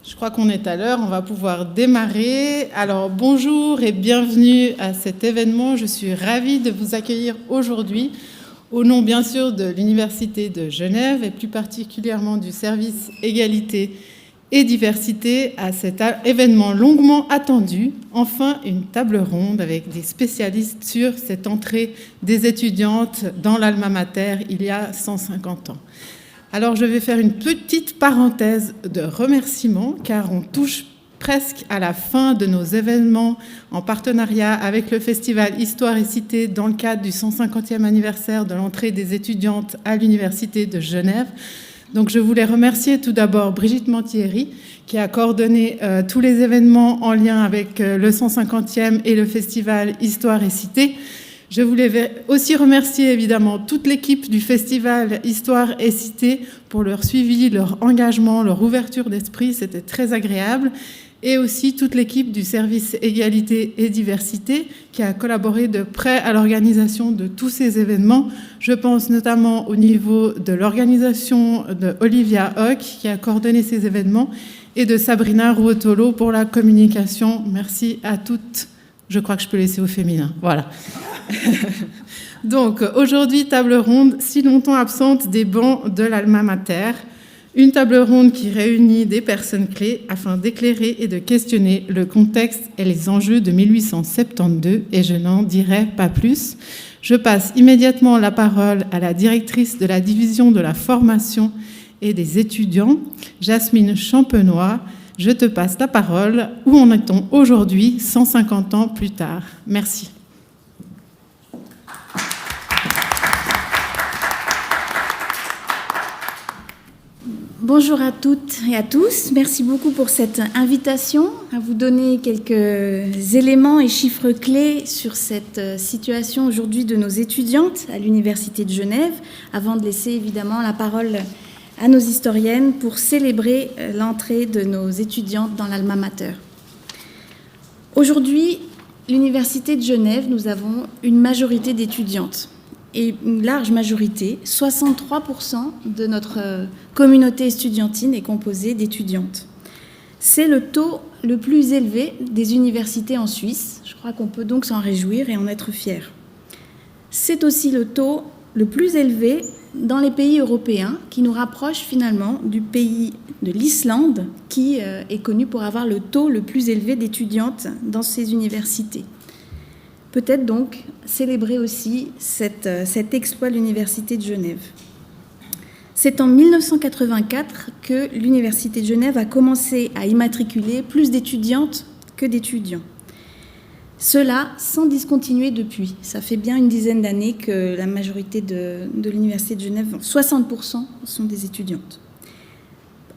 Je crois qu'on est à l'heure, on va pouvoir démarrer. Alors bonjour et bienvenue à cet événement. Je suis ravie de vous accueillir aujourd'hui au nom bien sûr de l'Université de Genève et plus particulièrement du service égalité et diversité à cet événement longuement attendu. Enfin, une table ronde avec des spécialistes sur cette entrée des étudiantes dans l'alma mater il y a 150 ans. Alors, je vais faire une petite parenthèse de remerciements, car on touche presque à la fin de nos événements en partenariat avec le festival Histoire et Cité dans le cadre du 150e anniversaire de l'entrée des étudiantes à l'Université de Genève. Donc, je voulais remercier tout d'abord Brigitte Mantieri, qui a coordonné tous les événements en lien avec le 150e et le festival Histoire et Cité. Je voulais aussi remercier évidemment toute l'équipe du festival Histoire et Cité pour leur suivi, leur engagement, leur ouverture d'esprit, c'était très agréable. Et aussi toute l'équipe du service Égalité et Diversité qui a collaboré de près à l'organisation de tous ces événements. Je pense notamment au niveau de l'organisation de Olivia Hock qui a coordonné ces événements et de Sabrina Ruotolo pour la communication. Merci à toutes. Je crois que je peux laisser au féminin. Voilà. Donc, aujourd'hui, table ronde, si longtemps absente des bancs de l'Alma Mater. Une table ronde qui réunit des personnes clés afin d'éclairer et de questionner le contexte et les enjeux de 1872, et je n'en dirai pas plus. Je passe immédiatement la parole à la directrice de la division de la formation et des étudiants, Jasmine Champenois. Je te passe la parole. Où en est-on aujourd'hui, 150 ans plus tard? Merci. Bonjour à toutes et à tous. Merci beaucoup pour cette invitation à vous donner quelques éléments et chiffres clés sur cette situation aujourd'hui de nos étudiantes à l'Université de Genève, avant de laisser évidemment la parole à nos historiennes pour célébrer l'entrée de nos étudiantes dans l'Alma Mater. Aujourd'hui, l'Université de Genève, nous avons une majorité d'étudiantes. Et une large majorité, 63% de notre communauté estudiantine est composée d'étudiantes. C'est le taux le plus élevé des universités en Suisse. Je crois qu'on peut donc s'en réjouir et en être fier. C'est aussi le taux le plus élevé dans les pays européens, qui nous rapproche finalement du pays de l'Islande, qui est connu pour avoir le taux le plus élevé d'étudiantes dans ses universités. Peut-être donc célébrer aussi cet exploit de l'Université de Genève. C'est en 1984 que l'Université de Genève a commencé à immatriculer plus d'étudiantes que d'étudiants. Cela sans discontinuer depuis. Ça fait bien une dizaine d'années que la majorité de l'Université de Genève, 60%, sont des étudiantes.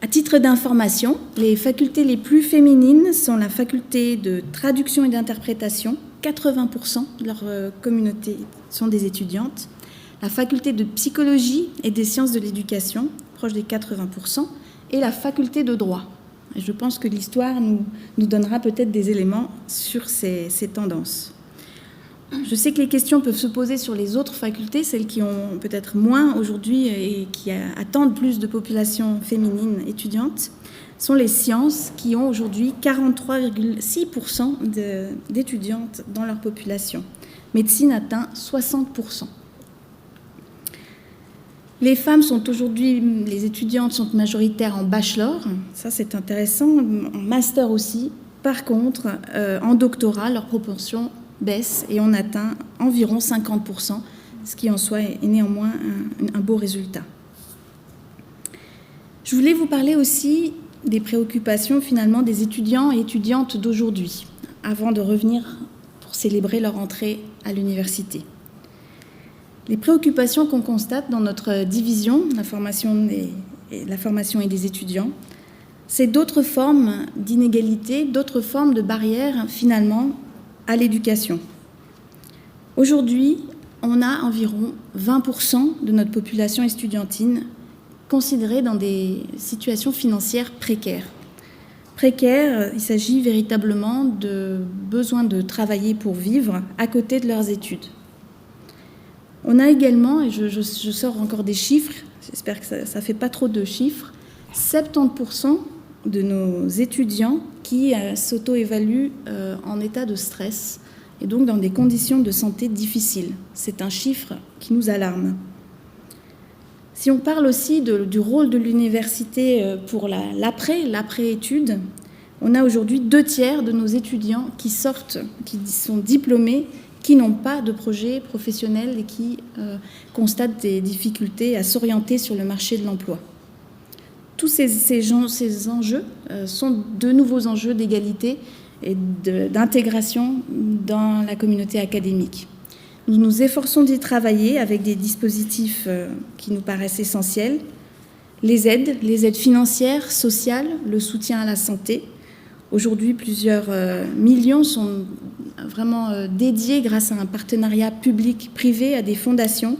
À titre d'information, les facultés les plus féminines sont la faculté de traduction et d'interprétation, 80% de leur communauté sont des étudiantes. La faculté de psychologie et des sciences de l'éducation, proche des 80%, et la faculté de droit. Et je pense que l'histoire nous donnera peut-être des éléments sur ces tendances. Je sais que les questions peuvent se poser sur les autres facultés, celles qui ont peut-être moins aujourd'hui et qui attendent plus de population féminine étudiante, sont les sciences qui ont aujourd'hui 43,6% d'étudiantes dans leur population. Médecine atteint 60%. Les femmes sont aujourd'hui, les étudiantes sont majoritaires en bachelor, ça c'est intéressant, en master aussi. Par contre, en doctorat, leur proportion baisse et on atteint environ 50%, ce qui en soi est néanmoins un beau résultat. Je voulais vous parler aussi des préoccupations finalement des étudiants et étudiantes d'aujourd'hui, avant de revenir pour célébrer leur entrée à l'université. Les préoccupations qu'on constate dans notre division, la formation et des étudiants, c'est d'autres formes d'inégalités, d'autres formes de barrières finalement à l'éducation. Aujourd'hui, on a environ 20% de notre population estudiantine considérée dans des situations financières précaires. Précaires, il s'agit véritablement de besoin de travailler pour vivre à côté de leurs études. On a également, et je sors encore des chiffres, j'espère que ça ne fait pas trop de chiffres, 70% de nos étudiants qui s'auto-évaluent en état de stress et donc dans des conditions de santé difficiles. C'est un chiffre qui nous alarme. Si on parle aussi du rôle de l'université pour l'après-études, on a aujourd'hui 2/3 de nos étudiants qui sortent, qui sont diplômés, qui n'ont pas de projet professionnel et qui constatent des difficultés à s'orienter sur le marché de l'emploi. Tous ces enjeux sont de nouveaux enjeux d'égalité et d'intégration dans la communauté académique. Nous nous efforçons d'y travailler avec des dispositifs qui nous paraissent essentiels. Les aides financières, sociales, le soutien à la santé. Aujourd'hui, plusieurs millions sont vraiment dédiés grâce à un partenariat public-privé à des fondations.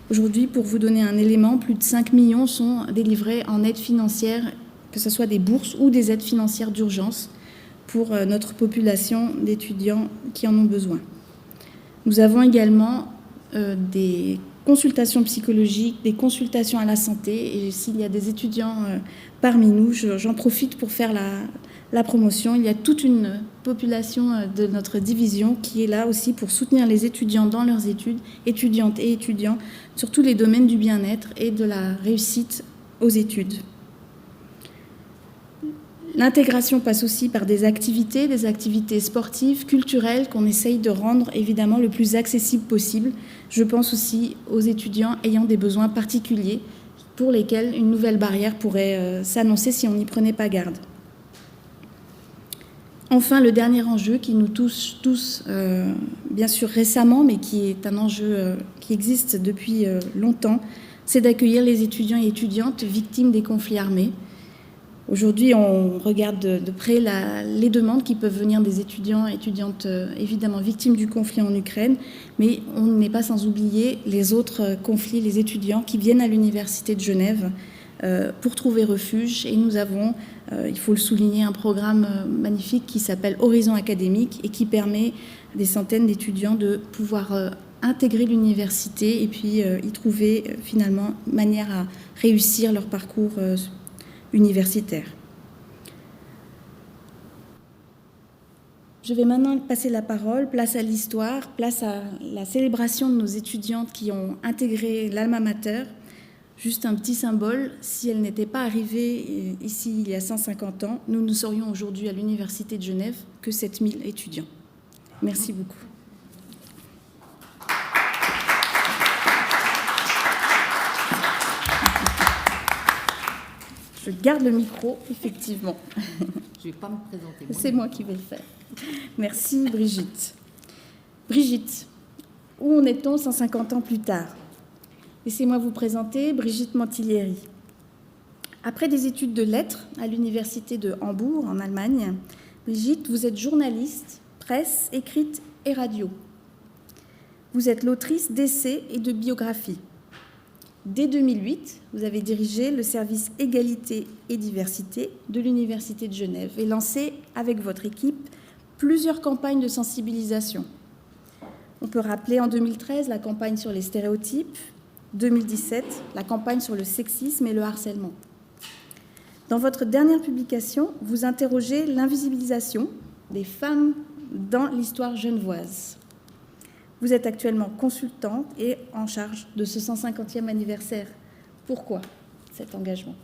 Aujourd'hui, pour vous donner un élément, plus de 5 millions sont délivrés en aide financière, que ce soit des bourses ou des aides financières d'urgence pour notre population d'étudiants qui en ont besoin. Nous avons également des consultations psychologiques, des consultations à la santé. Et s'il y a des étudiants parmi nous, j'en profite pour faire la promotion. Il y a toute une population de notre division qui est là aussi pour soutenir les étudiants dans leurs études, étudiantes et étudiants, sur tous les domaines du bien-être et de la réussite aux études. L'intégration passe aussi par des activités sportives, culturelles, qu'on essaye de rendre évidemment le plus accessible possible. Je pense aussi aux étudiants ayant des besoins particuliers pour lesquels une nouvelle barrière pourrait s'annoncer si on n'y prenait pas garde. Enfin, le dernier enjeu qui nous touche tous, bien sûr récemment, mais qui est un enjeu qui existe depuis longtemps, c'est d'accueillir les étudiants et étudiantes victimes des conflits armés. Aujourd'hui, on regarde de près les demandes qui peuvent venir des étudiants et étudiantes, évidemment victimes du conflit en Ukraine, mais on n'est pas sans oublier les autres conflits, les étudiants qui viennent à l'Université de Genève pour trouver refuge. Et nous avons, il faut le souligner, un programme magnifique qui s'appelle Horizon académique et qui permet à des centaines d'étudiants de pouvoir intégrer l'université et puis y trouver finalement manière à réussir leur parcours universitaire. Je vais maintenant passer la parole, place à l'histoire, place à la célébration de nos étudiantes qui ont intégré l'Alma Mater. Juste un petit symbole, si elles n'étaient pas arrivées ici il y a 150 ans, nous ne serions aujourd'hui à l'Université de Genève que 7000 étudiants. Merci beaucoup. Je garde le micro, effectivement. Je ne vais pas me présenter. C'est moi qui vais le faire. Merci Brigitte. Brigitte, où en est-on 150 ans plus tard? Laissez-moi vous présenter Brigitte Mantilieri. Après des études de lettres à l'université de Hambourg, en Allemagne, Brigitte, vous êtes journaliste, presse, écrite et radio. Vous êtes l'autrice d'essais et de biographies. Dès 2008, vous avez dirigé le service Égalité et Diversité de l'Université de Genève et lancé avec votre équipe plusieurs campagnes de sensibilisation. On peut rappeler en 2013 la campagne sur les stéréotypes, 2017 la campagne sur le sexisme et le harcèlement. Dans votre dernière publication, vous interrogez l'invisibilisation des femmes dans l'histoire genevoise. Vous êtes actuellement consultante et en charge de ce 150e anniversaire. Pourquoi cet engagement?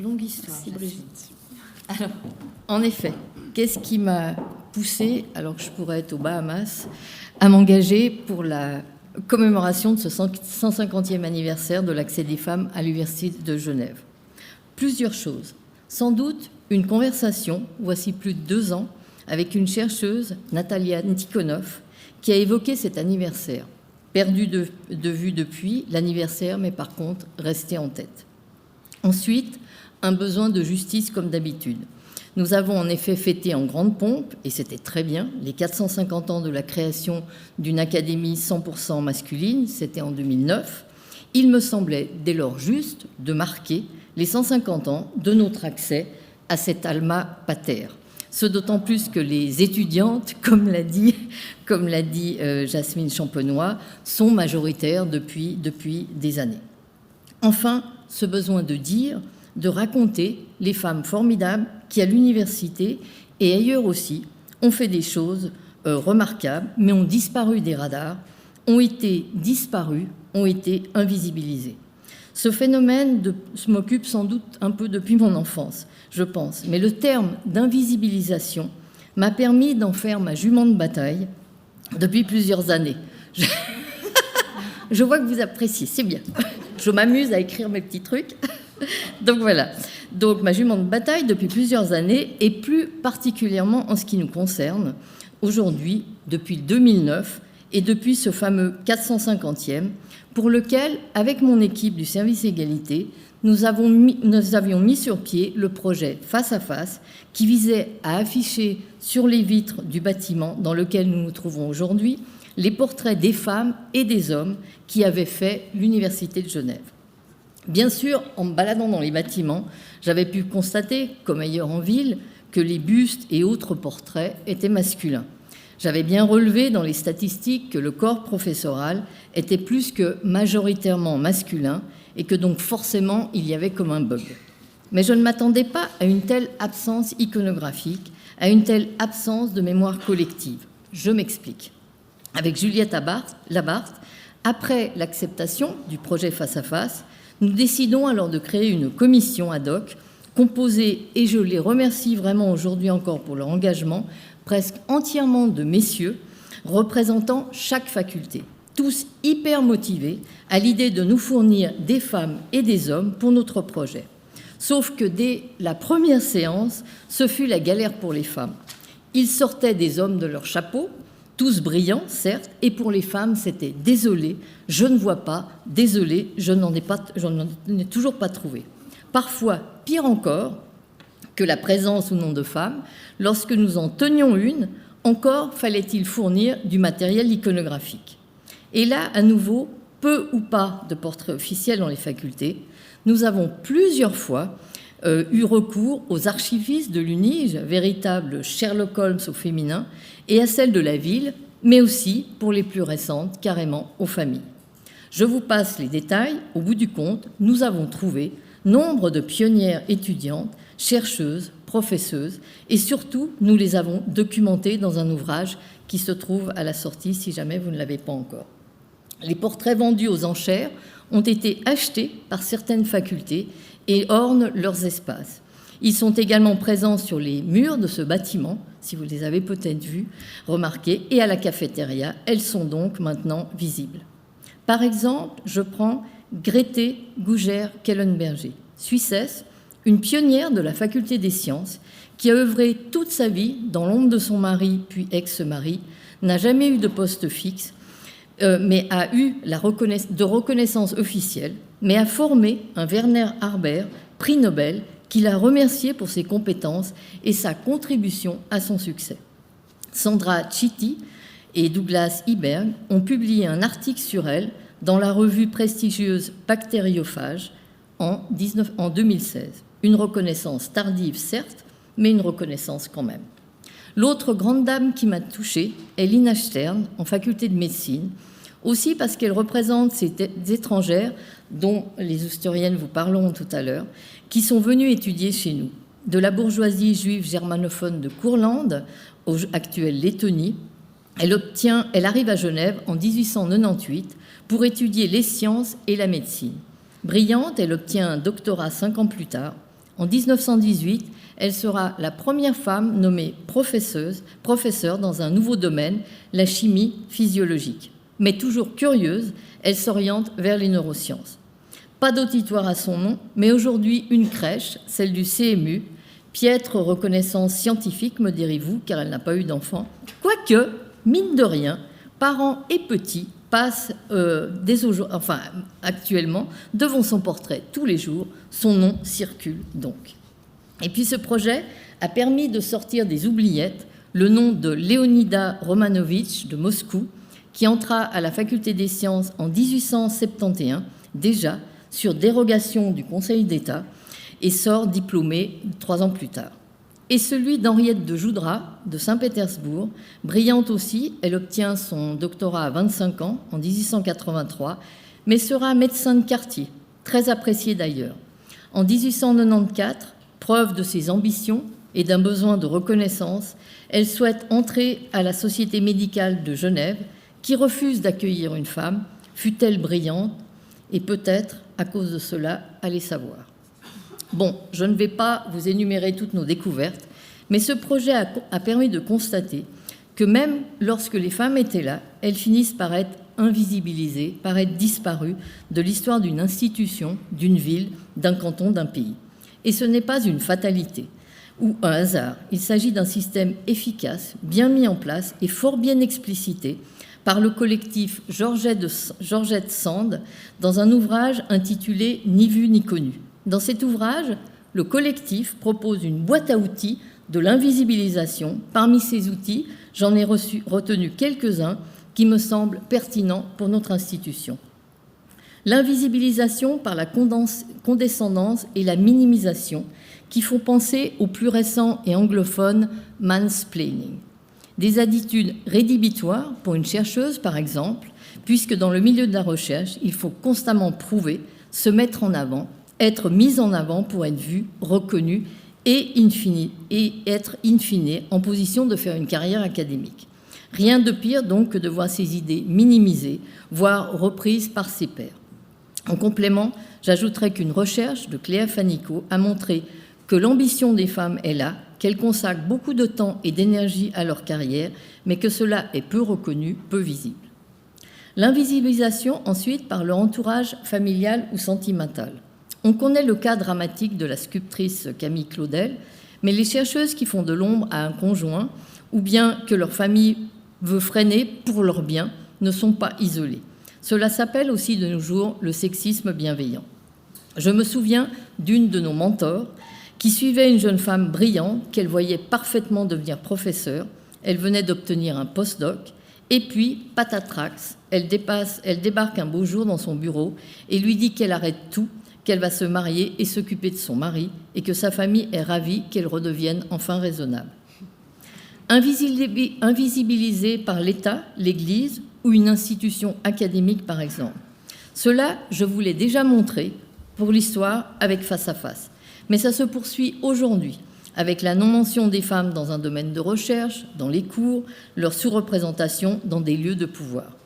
Longue histoire. Merci Brigitte. Alors, en effet, qu'est-ce qui m'a poussée, alors que je pourrais être aux Bahamas, à m'engager pour la commémoration de ce 150e anniversaire de l'accès des femmes à l'Université de Genève? Plusieurs choses. Sans doute une conversation, voici plus de 2 ans, avec une chercheuse, Natalia Tikhonov, qui a évoqué cet anniversaire. Perdu de vue depuis, l'anniversaire, mais par contre, resté en tête. Ensuite, un besoin de justice comme d'habitude. Nous avons en effet fêté en grande pompe, et c'était très bien, les 450 ans de la création d'une académie 100% masculine, c'était en 2009. Il me semblait dès lors juste de marquer les 150 ans de notre accès à cet alma pater. Ce d'autant plus que les étudiantes, comme l'a dit Jasmine Champenois, sont majoritaires depuis des années. Enfin, ce besoin de dire de raconter les femmes formidables qui, à l'université et ailleurs aussi, ont fait des choses remarquables, mais ont disparu des radars, ont été disparues, ont été invisibilisées. Ce phénomène m'occupe sans doute un peu depuis mon enfance, je pense, mais le terme d'invisibilisation m'a permis d'en faire ma jument de bataille depuis plusieurs années. Je vois que vous appréciez, c'est bien. Je m'amuse à écrire mes petits trucs. Donc voilà. Donc ma jument de bataille depuis plusieurs années, et plus particulièrement en ce qui nous concerne, aujourd'hui, depuis 2009, et depuis ce fameux 450e, pour lequel, avec mon équipe du service égalité, nous avions mis sur pied le projet Face à Face, qui visait à afficher sur les vitres du bâtiment dans lequel nous nous trouvons aujourd'hui les portraits des femmes et des hommes qui avaient fait l'Université de Genève. Bien sûr, en me baladant dans les bâtiments, j'avais pu constater, comme ailleurs en ville, que les bustes et autres portraits étaient masculins. J'avais bien relevé dans les statistiques que le corps professoral était plus que majoritairement masculin et que donc forcément il y avait comme un bug. Mais je ne m'attendais pas à une telle absence iconographique, à une telle absence de mémoire collective. Je m'explique. Avec Juliette Labarthe, après l'acceptation du projet Face à Face, nous décidons alors de créer une commission ad hoc composée, et je les remercie vraiment aujourd'hui encore pour leur engagement, presque entièrement de messieurs représentant chaque faculté, tous hyper motivés à l'idée de nous fournir des femmes et des hommes pour notre projet. Sauf que dès la première séance, ce fut la galère pour les femmes. Ils sortaient des hommes de leur chapeau, tous brillants, certes, et pour les femmes, c'était « désolé, je ne vois pas, désolé, je n'en ai toujours pas trouvé ». Parfois, pire encore que la présence ou non de femmes, lorsque nous en tenions une, encore fallait-il fournir du matériel iconographique. Et là, à nouveau, peu ou pas de portraits officiels dans les facultés, nous avons plusieurs fois eu recours aux archivistes de l'UNIGE, véritables Sherlock Holmes au féminin, et à celles de la ville, mais aussi, pour les plus récentes, carrément aux familles. Je vous passe les détails. Au bout du compte, nous avons trouvé nombre de pionnières étudiantes, chercheuses, professeuses, et surtout, nous les avons documentées dans un ouvrage qui se trouve à la sortie, si jamais vous ne l'avez pas encore. Les portraits vendus aux enchères ont été achetés par certaines facultés et ornent leurs espaces. Ils sont également présents sur les murs de ce bâtiment, si vous les avez peut-être vus, remarqués, et à la cafétéria. Elles sont donc maintenant visibles. Par exemple, je prends Grete Gougère-Kellenberger, Suissesse, une pionnière de la faculté des sciences, qui a œuvré toute sa vie dans l'ombre de son mari, puis ex-mari, n'a jamais eu de poste fixe, mais a eu de reconnaissance officielle, mais a formé un Werner Arber, prix Nobel, qui l'a remercié pour ses compétences et sa contribution à son succès. Sandra Chitty et Douglas Iberg ont publié un article sur elle dans la revue prestigieuse Bactériophage en 2016. Une reconnaissance tardive, certes, mais une reconnaissance quand même. L'autre grande dame qui m'a touchée est Lina Stern, en faculté de médecine, aussi parce qu'elle représente ces étrangères, dont les historiennes vous parleront tout à l'heure, qui sont venues étudier chez nous. De la bourgeoisie juive germanophone de Courlande, actuelle Lettonie, elle arrive à Genève en 1898 pour étudier les sciences et la médecine. Brillante, elle obtient un doctorat 5 ans plus tard. En 1918, elle sera la première femme nommée professeure dans un nouveau domaine, la chimie physiologique. Mais toujours curieuse, elle s'oriente vers les neurosciences. Pas d'auditoire à son nom, mais aujourd'hui une crèche, celle du CMU. Piètre reconnaissance scientifique, me direz-vous, car elle n'a pas eu d'enfant. Quoique, mine de rien, parents et petits passent actuellement devant son portrait tous les jours. Son nom circule donc. Et puis ce projet a permis de sortir des oubliettes le nom de Leonida Romanovitch de Moscou, qui entra à la faculté des sciences en 1871, déjà sur dérogation du Conseil d'État, et sort diplômée 3 ans plus tard. Et celui d'Henriette de Joudras, de Saint-Pétersbourg, brillante aussi, elle obtient son doctorat à 25 ans, en 1883, mais sera médecin de quartier, très apprécié d'ailleurs. En 1894, preuve de ses ambitions et d'un besoin de reconnaissance, elle souhaite entrer à la Société médicale de Genève, qui refuse d'accueillir une femme, fût-elle brillante, et peut-être, à cause de cela, allez savoir. Bon, je ne vais pas vous énumérer toutes nos découvertes, mais ce projet a permis de constater que même lorsque les femmes étaient là, elles finissent par être invisibilisées, par être disparues de l'histoire d'une institution, d'une ville, d'un canton, d'un pays. Et ce n'est pas une fatalité ou un hasard. Il s'agit d'un système efficace, bien mis en place et fort bien explicité par le collectif Georgette Sand dans un ouvrage intitulé « Ni vu ni connu ». Dans cet ouvrage, le collectif propose une boîte à outils de l'invisibilisation. Parmi ces outils, j'en ai retenu quelques-uns qui me semblent pertinents pour notre institution. L'invisibilisation par la condescendance et la minimisation qui font penser au plus récent et anglophone mansplaining. Des attitudes rédhibitoires pour une chercheuse, par exemple, puisque dans le milieu de la recherche, il faut constamment prouver, se mettre en avant, être mise en avant pour être vue, reconnue et être in fine en position de faire une carrière académique. Rien de pire donc que de voir ses idées minimisées, voire reprises par ses pairs. En complément, j'ajouterai qu'une recherche de Cléa Fanico a montré que l'ambition des femmes est là, qu'elles consacrent beaucoup de temps et d'énergie à leur carrière, mais que cela est peu reconnu, peu visible. L'invisibilisation ensuite par leur entourage familial ou sentimental. On connaît le cas dramatique de la sculptrice Camille Claudel, mais les chercheuses qui font de l'ombre à un conjoint ou bien que leur famille veut freiner pour leur bien ne sont pas isolées. Cela s'appelle aussi de nos jours le sexisme bienveillant. Je me souviens d'une de nos mentors qui suivait une jeune femme brillante qu'elle voyait parfaitement devenir professeure. Elle venait d'obtenir un post-doc et puis, patatrax, elle débarque un beau jour dans son bureau et lui dit qu'elle arrête tout, qu'elle va se marier et s'occuper de son mari et que sa famille est ravie qu'elle redevienne enfin raisonnable. Invisibilisée par l'État, l'Église ou une institution académique, par exemple. Cela, je vous l'ai déjà montré pour l'histoire avec Face à Face. Mais ça se poursuit aujourd'hui avec la non-mention des femmes dans un domaine de recherche, dans les cours, leur sous-représentation dans des lieux de pouvoir.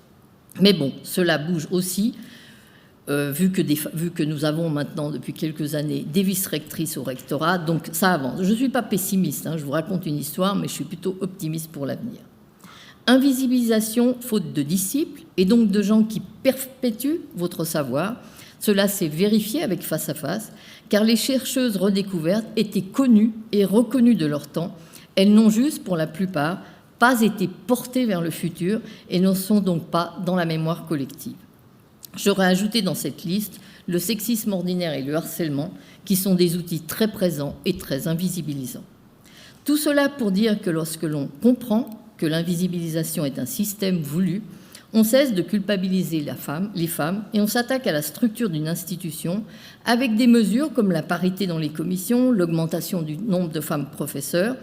Mais bon, cela bouge aussi, vu que nous avons maintenant depuis quelques années des vice-rectrices au rectorat, donc ça avance. Je ne suis pas pessimiste, je vous raconte une histoire, mais je suis plutôt optimiste pour l'avenir. Invisibilisation faute de disciples et donc de gens qui perpétuent votre savoir. Cela s'est vérifié avec Face à Face, car les chercheuses redécouvertes étaient connues et reconnues de leur temps. Elles n'ont juste, pour la plupart, pas été portées vers le futur et ne sont donc pas dans la mémoire collective. J'aurais ajouté dans cette liste le sexisme ordinaire et le harcèlement, qui sont des outils très présents et très invisibilisants. Tout cela pour dire que lorsque l'on comprend que l'invisibilisation est un système voulu, on cesse de culpabiliser les femmes et on s'attaque à la structure d'une institution avec des mesures comme la parité dans les commissions, l'augmentation du nombre de femmes professeurs.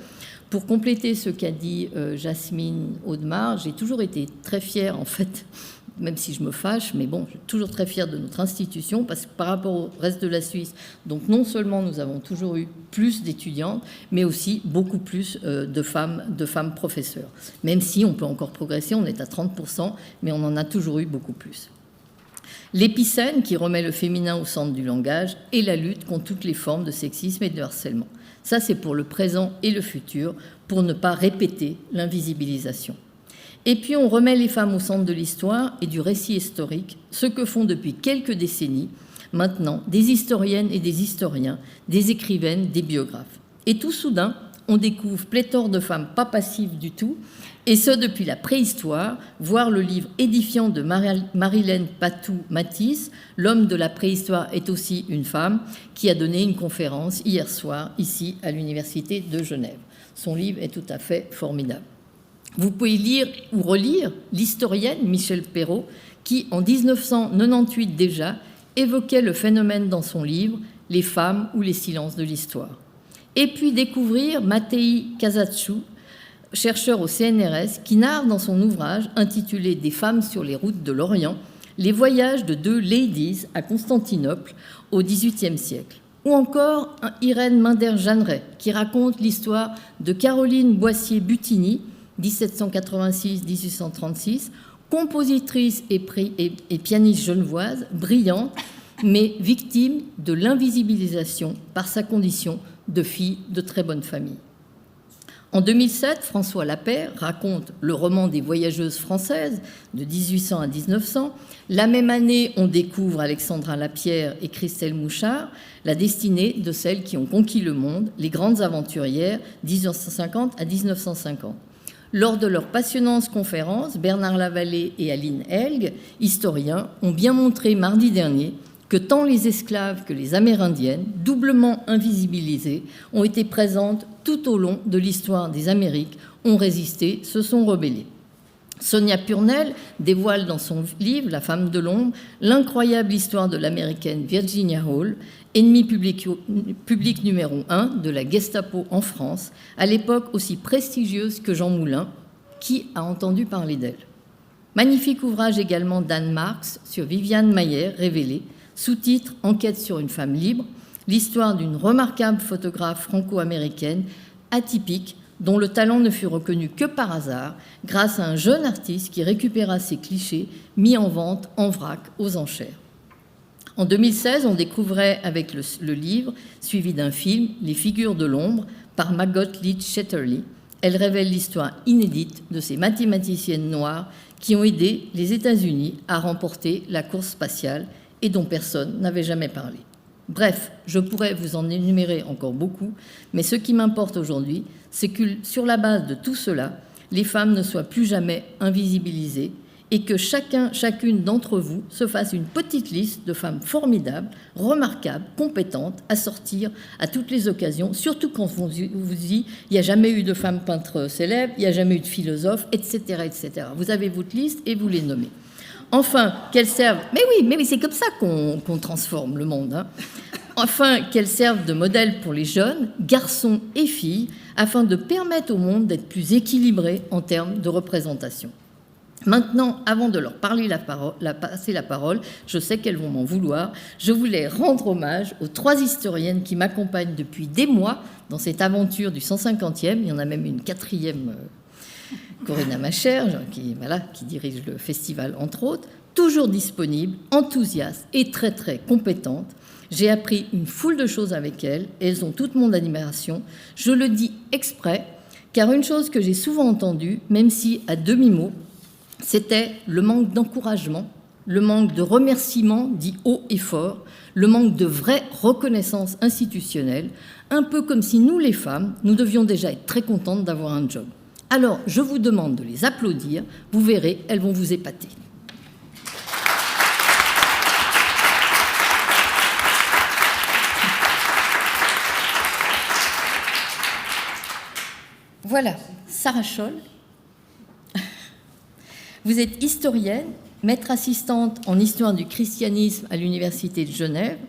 Pour compléter ce qu'a dit Jasmine Audemars, j'ai toujours été très fière, en fait, même si je me fâche, mais bon, je suis toujours très fière de notre institution parce que par rapport au reste de la Suisse, donc non seulement nous avons toujours eu plus d'étudiantes, mais aussi beaucoup plus de femmes professeurs. Même si on peut encore progresser, on est à 30%, mais on en a toujours eu beaucoup plus. L'épicène qui remet le féminin au centre du langage et la lutte contre toutes les formes de sexisme et de harcèlement. Ça, c'est pour le présent et le futur, pour ne pas répéter l'invisibilisation. Et puis on remet les femmes au centre de l'histoire et du récit historique, ce que font depuis quelques décennies maintenant des historiennes et des historiens, des écrivaines, des biographes. Et tout soudain, on découvre pléthore de femmes pas passives du tout, et ce depuis la préhistoire, voire le livre édifiant de Marilène Patou-Matisse, L'homme de la préhistoire est aussi une femme, qui a donné une conférence hier soir ici à l'Université de Genève. Son livre est tout à fait formidable. Vous pouvez lire ou relire l'historienne Michèle Perrault, qui, en 1998 déjà, évoquait le phénomène dans son livre « Les femmes ou les silences de l'histoire ». Et puis découvrir Mattei Casacciu, chercheur au CNRS, qui narre dans son ouvrage intitulé « Des femmes sur les routes de l'Orient » les voyages de deux ladies à Constantinople au XVIIIe siècle. ou encore Irène Minder-Jeanneret, qui raconte l'histoire de Caroline Boissier-Buttigny, 1786-1836, compositrice et pianiste genevoise, brillante, mais victime de l'invisibilisation par sa condition de fille de très bonne famille. En 2007, François Lapeyre raconte le roman des voyageuses françaises de 1800 à 1900. La même année, on découvre Alexandra Lapierre et Christelle Mouchard, la destinée de celles qui ont conquis le monde, les grandes aventurières 1950 à 1950. Lors de leur passionnante conférence, Bernard Lavallée et Aline Helg, historiens, ont bien montré mardi dernier que tant les esclaves que les Amérindiennes, doublement invisibilisées, ont été présentes tout au long de l'histoire des Amériques, ont résisté, se sont rebellées. Sonia Purnell dévoile dans son livre « La femme de l'ombre » l'incroyable histoire de l'américaine Virginia Hall, ennemie publique numéro 1 de la Gestapo en France, à l'époque aussi prestigieuse que Jean Moulin. Qui a entendu parler d'elle? Magnifique ouvrage également d'Anne Marx sur Viviane Mayer, révélée, sous-titre « Enquête sur une femme libre », l'histoire d'une remarquable photographe franco-américaine atypique dont le talent ne fut reconnu que par hasard grâce à un jeune artiste qui récupéra ses clichés mis en vente en vrac aux enchères. En 2016, on découvrait avec le livre, suivi d'un film, Les figures de l'ombre, par Margot Leach Shetterly. Elle révèle l'histoire inédite de ces mathématiciennes noires qui ont aidé les États-Unis à remporter la course spatiale et dont personne n'avait jamais parlé. Bref, je pourrais vous en énumérer encore beaucoup, mais ce qui m'importe aujourd'hui, c'est que sur la base de tout cela, les femmes ne soient plus jamais invisibilisées et que chacune d'entre vous se fasse une petite liste de femmes formidables, remarquables, compétentes, à sortir à toutes les occasions, surtout quand vous dit il n'y a jamais eu de femme peintre célèbre, il n'y a jamais eu de philosophe, etc., etc. Vous avez votre liste et vous les nommez. Enfin, qu'elles servent... Mais oui, c'est comme ça qu'on transforme le monde. Hein. Enfin, qu'elles servent de modèle pour les jeunes, garçons et filles, afin de permettre au monde d'être plus équilibré en termes de représentation. Maintenant, avant de leur passer la parole, je sais qu'elles vont m'en vouloir, je voulais rendre hommage aux 3 historiennes qui m'accompagnent depuis des mois dans cette aventure du 150e. Il y en a même une 4e... Corinna Macher, qui dirige le festival, entre autres, toujours disponible, enthousiaste et très, très compétente. J'ai appris une foule de choses avec elles, et elles ont toute mon admiration. Je le dis exprès, car une chose que j'ai souvent entendue, même si à demi-mot, c'était le manque d'encouragement, le manque de remerciements dit haut et fort, le manque de vraie reconnaissance institutionnelle, un peu comme si nous, les femmes, nous devions déjà être très contentes d'avoir un job. Alors, je vous demande de les applaudir. Vous verrez, elles vont vous épater. Voilà, Sarah Scholl. Vous êtes historienne, maître assistante en histoire du christianisme à l'Université de Genève.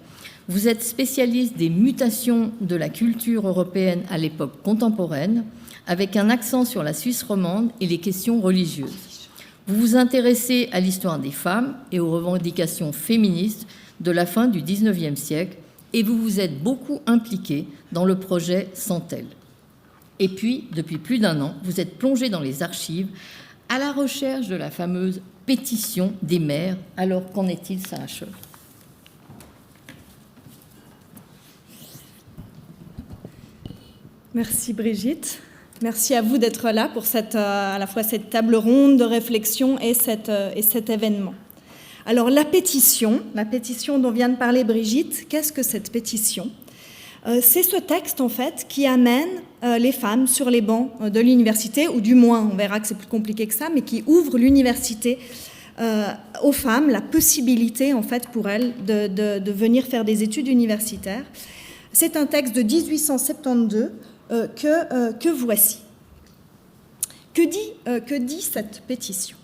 Vous êtes spécialiste des mutations de la culture européenne à l'époque contemporaine, avec un accent sur la Suisse romande et les questions religieuses. Vous vous intéressez à l'histoire des femmes et aux revendications féministes de la fin du XIXe siècle et vous vous êtes beaucoup impliqué dans le projet Santel. Et puis, depuis plus d'1 an, vous êtes plongé dans les archives à la recherche de la fameuse pétition des mères. Alors, qu'en est-il, Sarah Scholl ? Merci Brigitte. Merci à vous d'être là pour à la fois cette table ronde de réflexion et cet événement. Alors la pétition dont vient de parler Brigitte, qu'est-ce que cette pétition ? C'est ce texte en fait qui amène les femmes sur les bancs de l'université, ou du moins, on verra que c'est plus compliqué que ça, mais qui ouvre l'université aux femmes, la possibilité en fait pour elles de venir faire des études universitaires. C'est un texte de 1872 que voici. Que dit cette pétition ?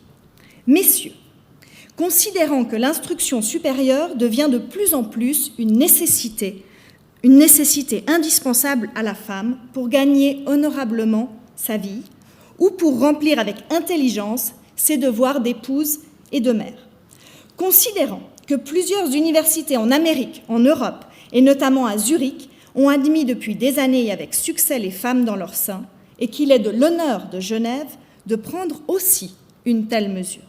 Messieurs, considérant que l'instruction supérieure devient de plus en plus une nécessité indispensable à la femme pour gagner honorablement sa vie ou pour remplir avec intelligence ses devoirs d'épouse et de mère. Considérant que plusieurs universités en Amérique, en Europe et notamment à Zurich, ont admis depuis des années et avec succès les femmes dans leur sein, et qu'il est de l'honneur de Genève de prendre aussi une telle mesure.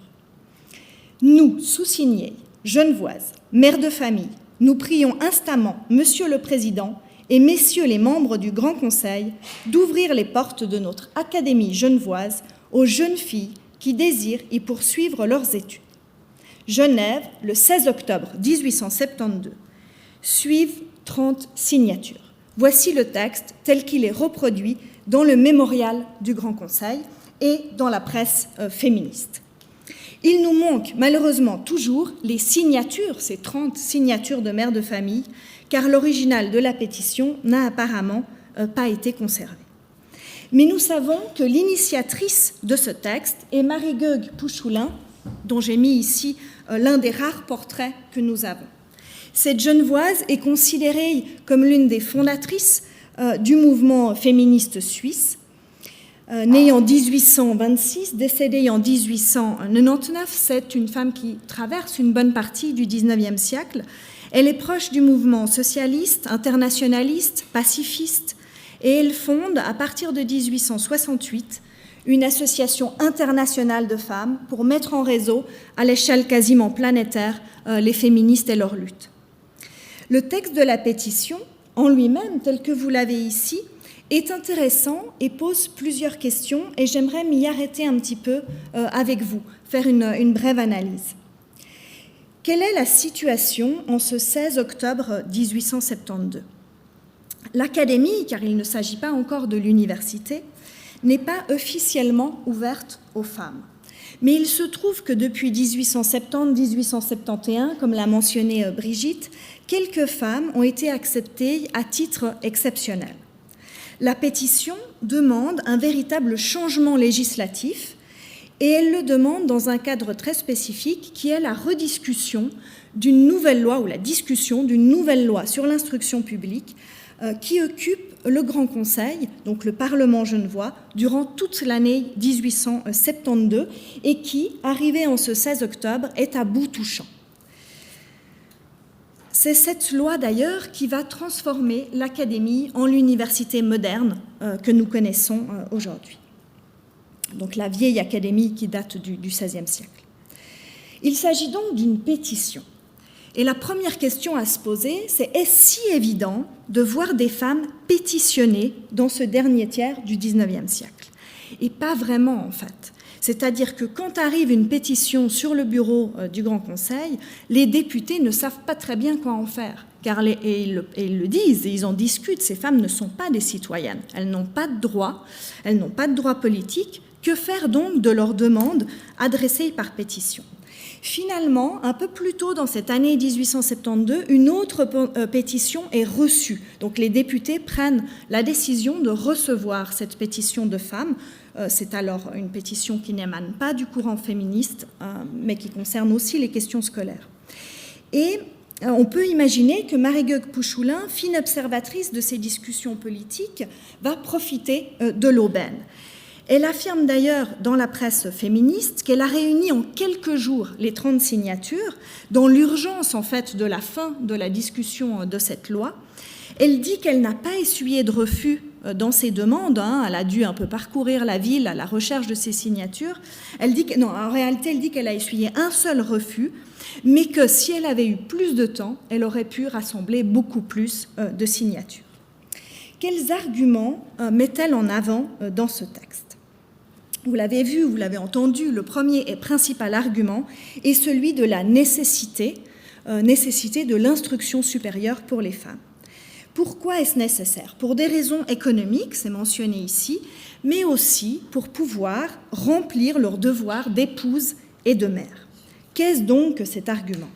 Nous, sous-signés, genevoises, mères de famille, nous prions instamment Monsieur le Président et Messieurs les membres du Grand Conseil d'ouvrir les portes de notre Académie genevoise aux jeunes filles qui désirent y poursuivre leurs études. Genève, le 16 octobre 1872. Suivent 30 signatures. Voici le texte tel qu'il est reproduit dans le mémorial du Grand Conseil et dans la presse féministe. Il nous manque malheureusement toujours les signatures, ces 30 signatures de mères de famille, car l'original de la pétition n'a apparemment pas été conservé. Mais nous savons que l'initiatrice de ce texte est Marie-Gueug Pouchoulin, dont j'ai mis ici l'un des rares portraits que nous avons. Cette Genevoise est considérée comme l'une des fondatrices du mouvement féministe suisse. Née en 1826, décédée en 1899, c'est une femme qui traverse une bonne partie du XIXe siècle. Elle est proche du mouvement socialiste, internationaliste, pacifiste, et elle fonde, à partir de 1868, une association internationale de femmes pour mettre en réseau, à l'échelle quasiment planétaire, les féministes et leur lutte. Le texte de la pétition, en lui-même, tel que vous l'avez ici, est intéressant et pose plusieurs questions, et j'aimerais m'y arrêter un petit peu avec vous, faire une brève analyse. Quelle est la situation en ce 16 octobre 1872 ? L'Académie, car il ne s'agit pas encore de l'université, n'est pas officiellement ouverte aux femmes. Mais il se trouve que depuis 1870-1871, comme l'a mentionné Brigitte, quelques femmes ont été acceptées à titre exceptionnel. La pétition demande un véritable changement législatif et elle le demande dans un cadre très spécifique qui est la rediscussion d'une nouvelle loi ou la discussion d'une nouvelle loi sur l'instruction publique qui occupe le Grand Conseil, donc le Parlement genevois, durant toute l'année 1872 et qui, arrivé en ce 16 octobre, est à bout touchant. C'est cette loi d'ailleurs qui va transformer l'Académie en l'université moderne que nous connaissons aujourd'hui. Donc la vieille Académie qui date du XVIe siècle. Il s'agit donc d'une pétition. Et la première question à se poser, c'est est-ce si évident de voir des femmes pétitionner dans ce dernier tiers du XIXe siècle ? Et pas vraiment en fait. C'est-à-dire que quand arrive une pétition sur le bureau du Grand Conseil, les députés ne savent pas très bien quoi en faire. Car ils le disent, et ils en discutent, ces femmes ne sont pas des citoyennes. Elles n'ont pas de droit, elles n'ont pas de droit politique. Que faire donc de leurs demandes adressées par pétition ? Finalement, un peu plus tôt dans cette année 1872, une autre pétition est reçue. Donc les députés prennent la décision de recevoir cette pétition de femmes. C'est alors une pétition qui n'émane pas du courant féministe, mais qui concerne aussi les questions scolaires. Et on peut imaginer que Marie-Gueug Pouchoulin, fine observatrice de ces discussions politiques, va profiter de l'aubaine. Elle affirme d'ailleurs dans la presse féministe qu'elle a réuni en quelques jours les 30 signatures, dans l'urgence en fait de la fin de la discussion de cette loi. Elle dit qu'elle n'a pas essuyé de refus dans ses demandes, elle a dû un peu parcourir la ville à la recherche de ces signatures. En réalité, elle dit qu'elle a essuyé un seul refus, mais que si elle avait eu plus de temps, elle aurait pu rassembler beaucoup plus de signatures. Quels arguments met-elle en avant dans ce texte ? Vous l'avez vu, vous l'avez entendu, le premier et principal argument est celui de la nécessité de l'instruction supérieure pour les femmes. Pourquoi est-ce nécessaire ? Pour des raisons économiques, c'est mentionné ici, mais aussi pour pouvoir remplir leur devoir d'épouse et de mère. Qu'est-ce donc que cet argument ?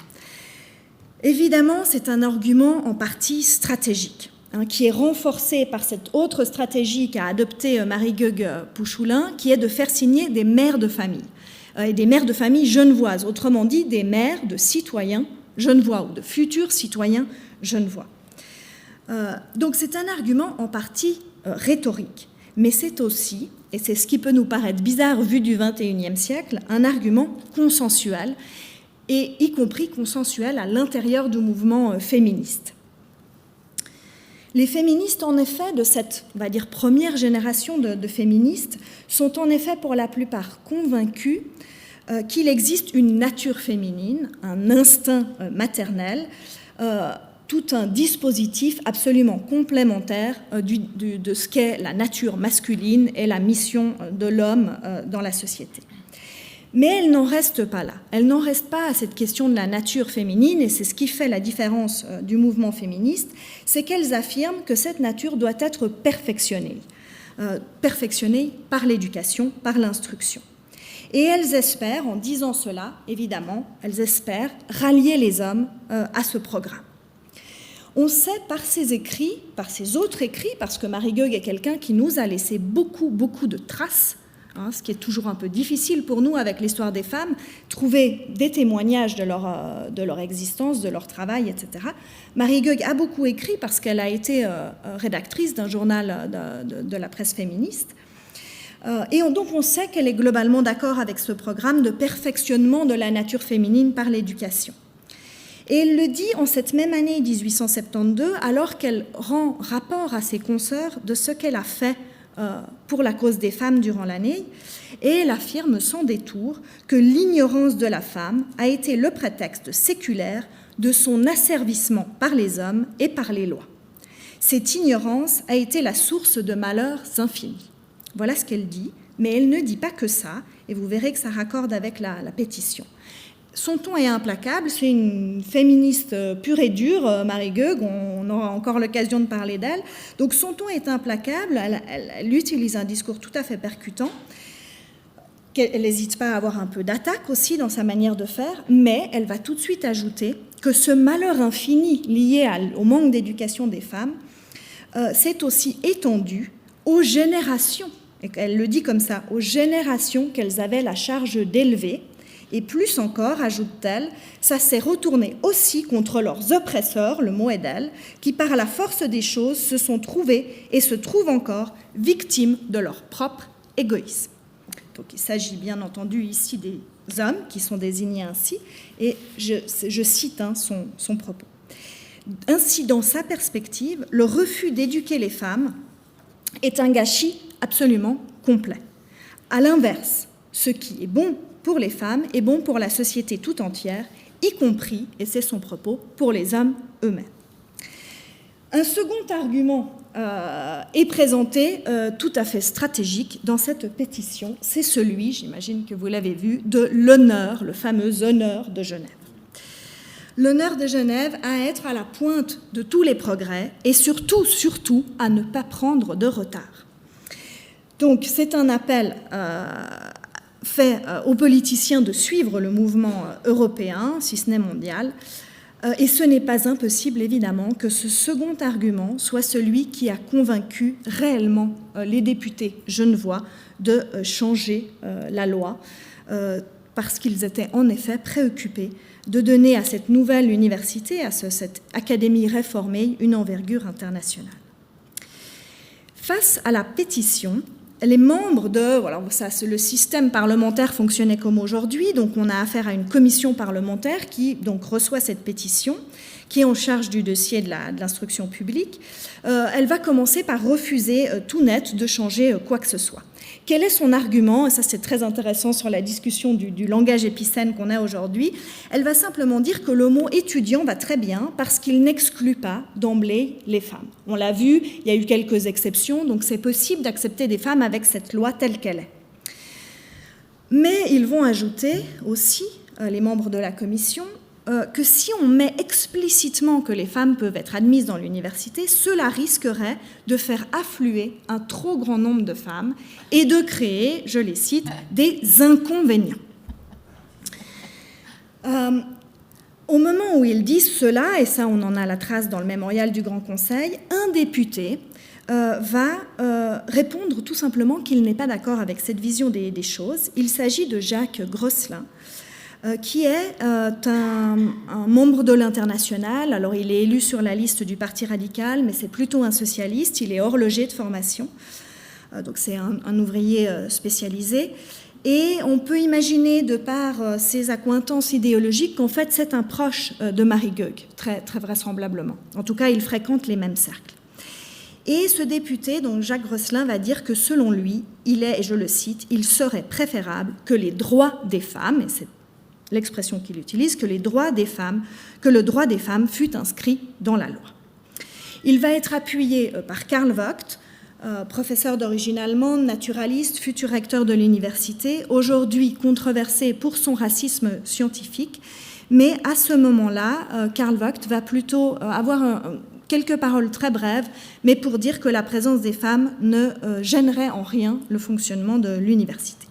Évidemment, c'est un argument en partie stratégique, qui est renforcé par cette autre stratégie qu'a adoptée Marie-Gueug Pouchoulin, qui est de faire signer des mères de famille, et des mères de famille genevoises, autrement dit des mères de citoyens genevois ou de futurs citoyens genevois. Donc c'est un argument en partie rhétorique, mais c'est aussi, et c'est ce qui peut nous paraître bizarre vu du XXIe siècle, un argument consensuel, et y compris consensuel à l'intérieur du mouvement féministe. Les féministes, en effet, de cette, on va dire, première génération de féministes, sont en effet pour la plupart convaincus qu'il existe une nature féminine, un instinct maternel, tout un dispositif absolument complémentaire de ce qu'est la nature masculine et la mission de l'homme dans la société. Mais elle n'en reste pas là. Elle n'en reste pas à cette question de la nature féminine, et c'est ce qui fait la différence du mouvement féministe, c'est qu'elles affirment que cette nature doit être perfectionnée par l'éducation, par l'instruction. Et elles espèrent, en disant cela, évidemment, elles espèrent rallier les hommes à ce programme. On sait par ses écrits, par ses autres écrits, parce que Marie Goegg est quelqu'un qui nous a laissé beaucoup de traces, ce qui est toujours un peu difficile pour nous avec l'histoire des femmes, trouver des témoignages de leur existence, de leur travail, etc. Marie Goegg a beaucoup écrit parce qu'elle a été rédactrice d'un journal de la presse féministe. Et donc on sait qu'elle est globalement d'accord avec ce programme de perfectionnement de la nature féminine par l'éducation. Et elle le dit en cette même année 1872, alors qu'elle rend rapport à ses consoeurs de ce qu'elle a fait pour la cause des femmes durant l'année, et elle affirme sans détour que l'ignorance de la femme a été le prétexte séculaire de son asservissement par les hommes et par les lois. Cette ignorance a été la source de malheurs infinis. Voilà ce qu'elle dit, mais elle ne dit pas que ça, et vous verrez que ça raccorde avec la pétition. Son ton est implacable, c'est une féministe pure et dure, Marie Goegg, on aura encore l'occasion de parler d'elle. Donc son ton est implacable, elle utilise un discours tout à fait percutant, elle n'hésite pas à avoir un peu d'attaque aussi dans sa manière de faire, mais elle va tout de suite ajouter que ce malheur infini lié au manque d'éducation des femmes s'est aussi étendu aux générations, et elle le dit comme ça, aux générations qu'elles avaient la charge d'élever. Et plus encore, ajoute-t-elle, ça s'est retourné aussi contre leurs oppresseurs, le mot est d'elle, qui par la force des choses se sont trouvés et se trouvent encore victimes de leur propre égoïsme. Donc il s'agit bien entendu ici des hommes qui sont désignés ainsi, et je cite son propos. Ainsi, dans sa perspective, le refus d'éduquer les femmes est un gâchis absolument complet. À l'inverse, ce qui est bon pour les femmes est bon pour la société tout entière, y compris, et c'est son propos, pour les hommes eux-mêmes. Un second argument est présenté tout à fait stratégique dans cette pétition, c'est celui, j'imagine que vous l'avez vu, de l'honneur, le fameux honneur de Genève. L'honneur de Genève à être à la pointe de tous les progrès et surtout à ne pas prendre de retard. Donc c'est un appel fait aux politiciens de suivre le mouvement européen, si ce n'est mondial, et ce n'est pas impossible, évidemment, que ce second argument soit celui qui a convaincu réellement les députés genevois de changer la loi, parce qu'ils étaient en effet préoccupés de donner à cette nouvelle université, à cette académie réformée, une envergure internationale. Face à la pétition, les membres le système parlementaire fonctionnait comme aujourd'hui, donc on a affaire à une commission parlementaire qui donc reçoit cette pétition, qui est en charge du dossier de l'instruction publique. Elle va commencer par refuser tout net de changer quoi que ce soit. Quel est son argument? Et ça, c'est très intéressant sur la discussion du langage épicène qu'on a aujourd'hui. Elle va simplement dire que le mot étudiant va très bien parce qu'il n'exclut pas d'emblée les femmes. On l'a vu, il y a eu quelques exceptions, donc c'est possible d'accepter des femmes avec cette loi telle qu'elle est. Mais ils vont ajouter aussi, les membres de la commission, que si on met explicitement que les femmes peuvent être admises dans l'université, cela risquerait de faire affluer un trop grand nombre de femmes et de créer, je les cite, des inconvénients. Au moment où ils disent cela, et ça on en a la trace dans le mémorial du Grand Conseil, un député va répondre tout simplement qu'il n'est pas d'accord avec cette vision des choses. Il s'agit de Jacques Grosselin, qui est un membre de l'Internationale. Alors, il est élu sur la liste du Parti radical, mais c'est plutôt un socialiste. Il est horloger de formation, donc c'est un ouvrier spécialisé. Et on peut imaginer, de par ses accointances idéologiques, qu'en fait, c'est un proche de Marie Goegg, très, très vraisemblablement. En tout cas, il fréquente les mêmes cercles. Et ce député, donc Jacques Grosselin, va dire que selon lui, il est, et je le cite, il serait préférable que les droits des femmes, et c'est l'expression qu'il utilise, que le droit des femmes fût inscrit dans la loi. Il va être appuyé par Karl Vogt, professeur d'origine allemande, naturaliste, futur recteur de l'université, aujourd'hui controversé pour son racisme scientifique, mais à ce moment-là, Karl Vogt va plutôt avoir quelques paroles très brèves, mais pour dire que la présence des femmes ne gênerait en rien le fonctionnement de l'université.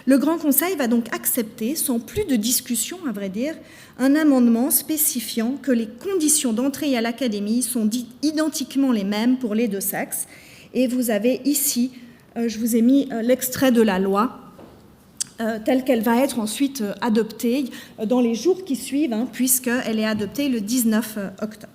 Le Grand Conseil va donc accepter, sans plus de discussion à vrai dire, un amendement spécifiant que les conditions d'entrée à l'Académie sont identiquement les mêmes pour les deux sexes. Et vous avez ici, je vous ai mis l'extrait de la loi, telle qu'elle va être ensuite adoptée dans les jours qui suivent, puisqu'elle est adoptée le 19 octobre.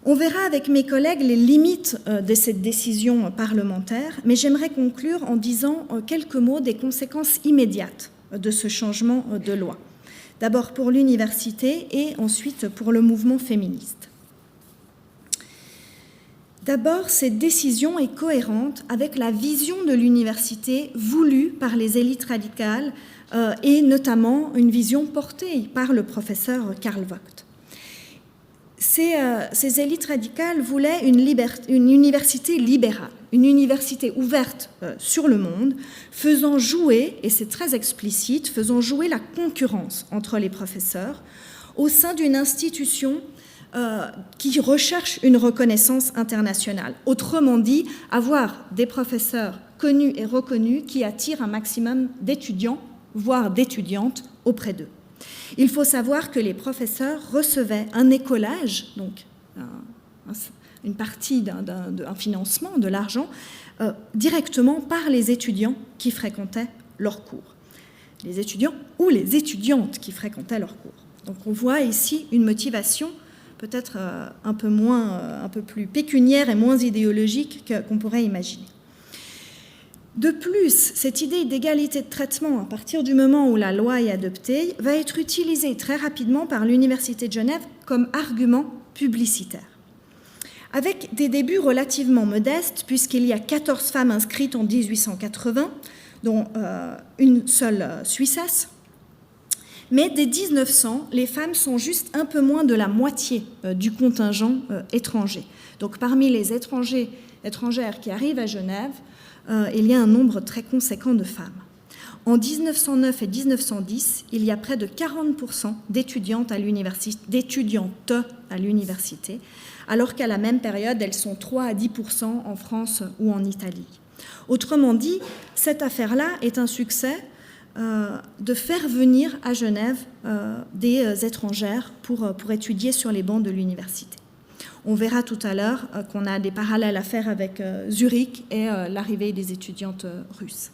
On verra avec mes collègues les limites de cette décision parlementaire, mais j'aimerais conclure en disant quelques mots des conséquences immédiates de ce changement de loi. D'abord pour l'université et ensuite pour le mouvement féministe. D'abord, cette décision est cohérente avec la vision de l'université voulue par les élites radicales et notamment une vision portée par le professeur Karl Vogt. Ces élites radicales voulaient une université libérale, une université ouverte sur le monde, faisant jouer, et c'est très explicite, faisant jouer la concurrence entre les professeurs au sein d'une institution qui recherche une reconnaissance internationale. Autrement dit, avoir des professeurs connus et reconnus qui attirent un maximum d'étudiants, voire d'étudiantes, auprès d'eux. Il faut savoir que les professeurs recevaient un écolage, donc une partie d'un financement, de l'argent, directement par les étudiants qui fréquentaient leurs cours. Les étudiants ou les étudiantes qui fréquentaient leurs cours. Donc on voit ici une motivation peut-être un peu plus pécuniaire et moins idéologique qu'on pourrait imaginer. De plus, cette idée d'égalité de traitement, à partir du moment où la loi est adoptée, va être utilisée très rapidement par l'Université de Genève comme argument publicitaire. Avec des débuts relativement modestes, puisqu'il y a 14 femmes inscrites en 1880, dont une seule Suissesse, mais dès 1900, les femmes sont juste un peu moins de la moitié du contingent étranger. Donc parmi les étrangères qui arrivent à Genève, il y a un nombre très conséquent de femmes. En 1909 et 1910, il y a près de 40% d'étudiantes à l'université, alors qu'à la même période, elles sont 3 à 10% en France ou en Italie. Autrement dit, cette affaire-là est un succès de faire venir à Genève des étrangères pour étudier sur les bancs de l'université. On verra tout à l'heure qu'on a des parallèles à faire avec Zurich et l'arrivée des étudiantes russes.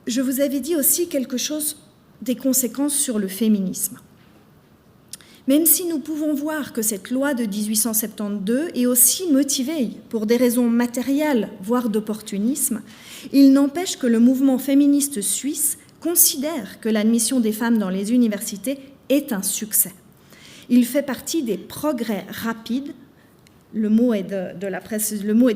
Je vous avais dit aussi quelque chose des conséquences sur le féminisme. Même si nous pouvons voir que cette loi de 1872 est aussi motivée pour des raisons matérielles, voire d'opportunisme, il n'empêche que le mouvement féministe suisse considère que l'admission des femmes dans les universités est un succès. Il fait partie des progrès rapides, le mot est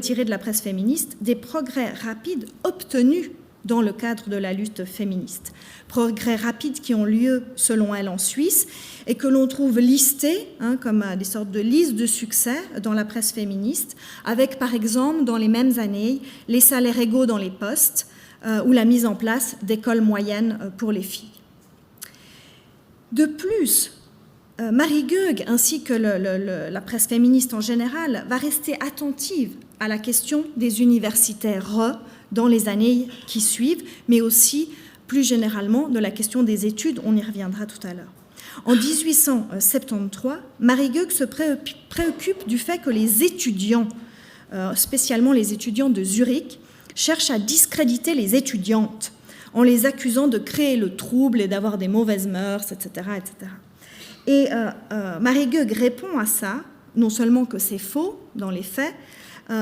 tiré de la presse féministe, des progrès rapides obtenus dans le cadre de la lutte féministe. Progrès rapides qui ont lieu, selon elle, en Suisse et que l'on trouve listés comme des sortes de listes de succès dans la presse féministe, avec par exemple, dans les mêmes années, les salaires égaux dans les postes ou la mise en place d'écoles moyennes pour les filles. De plus, Marie Goegg, ainsi que la presse féministe en général, va rester attentive à la question des universitaires dans les années qui suivent, mais aussi, plus généralement, de la question des études, on y reviendra tout à l'heure. En 1873, Marie Goegg se préoccupe du fait que les étudiants, spécialement les étudiants de Zurich, cherchent à discréditer les étudiantes en les accusant de créer le trouble et d'avoir des mauvaises mœurs, etc. etc. Et Marie Goegg répond à ça, non seulement que c'est faux dans les faits,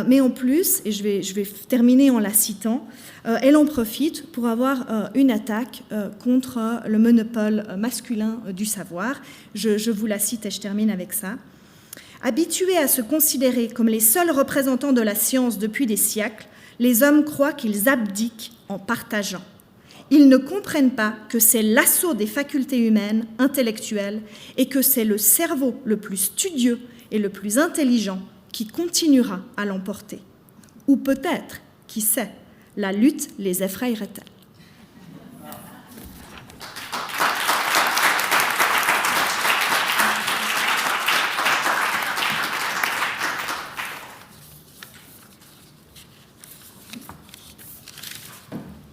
mais en plus, et je vais terminer en la citant, elle en profite pour avoir une attaque contre le monopole masculin du savoir. Je vous la cite et je termine avec ça. Habitués à se considérer comme les seuls représentants de la science depuis des siècles, les hommes croient qu'ils abdiquent en partageant. Ils ne comprennent pas que c'est l'assaut des facultés humaines, intellectuelles, et que c'est le cerveau le plus studieux et le plus intelligent qui continuera à l'emporter. Ou peut-être, qui sait, la lutte les effrayerait-elle.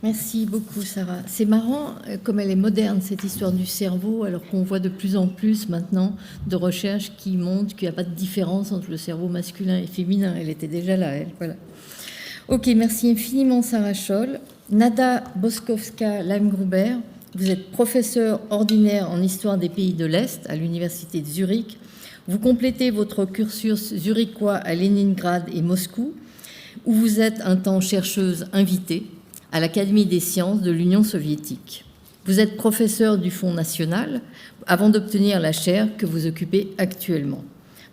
Merci beaucoup, Sarah. C'est marrant, comme elle est moderne, cette histoire du cerveau, alors qu'on voit de plus en plus maintenant de recherches qui montrent qu'il n'y a pas de différence entre le cerveau masculin et féminin. Elle était déjà là, elle. Voilà. Ok, merci infiniment, Sarah Scholl. Nada Boskowska-Leimgruber, vous êtes professeure ordinaire en histoire des pays de l'Est à l'université de Zurich. Vous complétez votre cursus zurichois à Leningrad et Moscou, où vous êtes un temps chercheuse invitée à l'Académie des sciences de l'Union soviétique. Vous êtes professeur du Fonds national avant d'obtenir la chaire que vous occupez actuellement.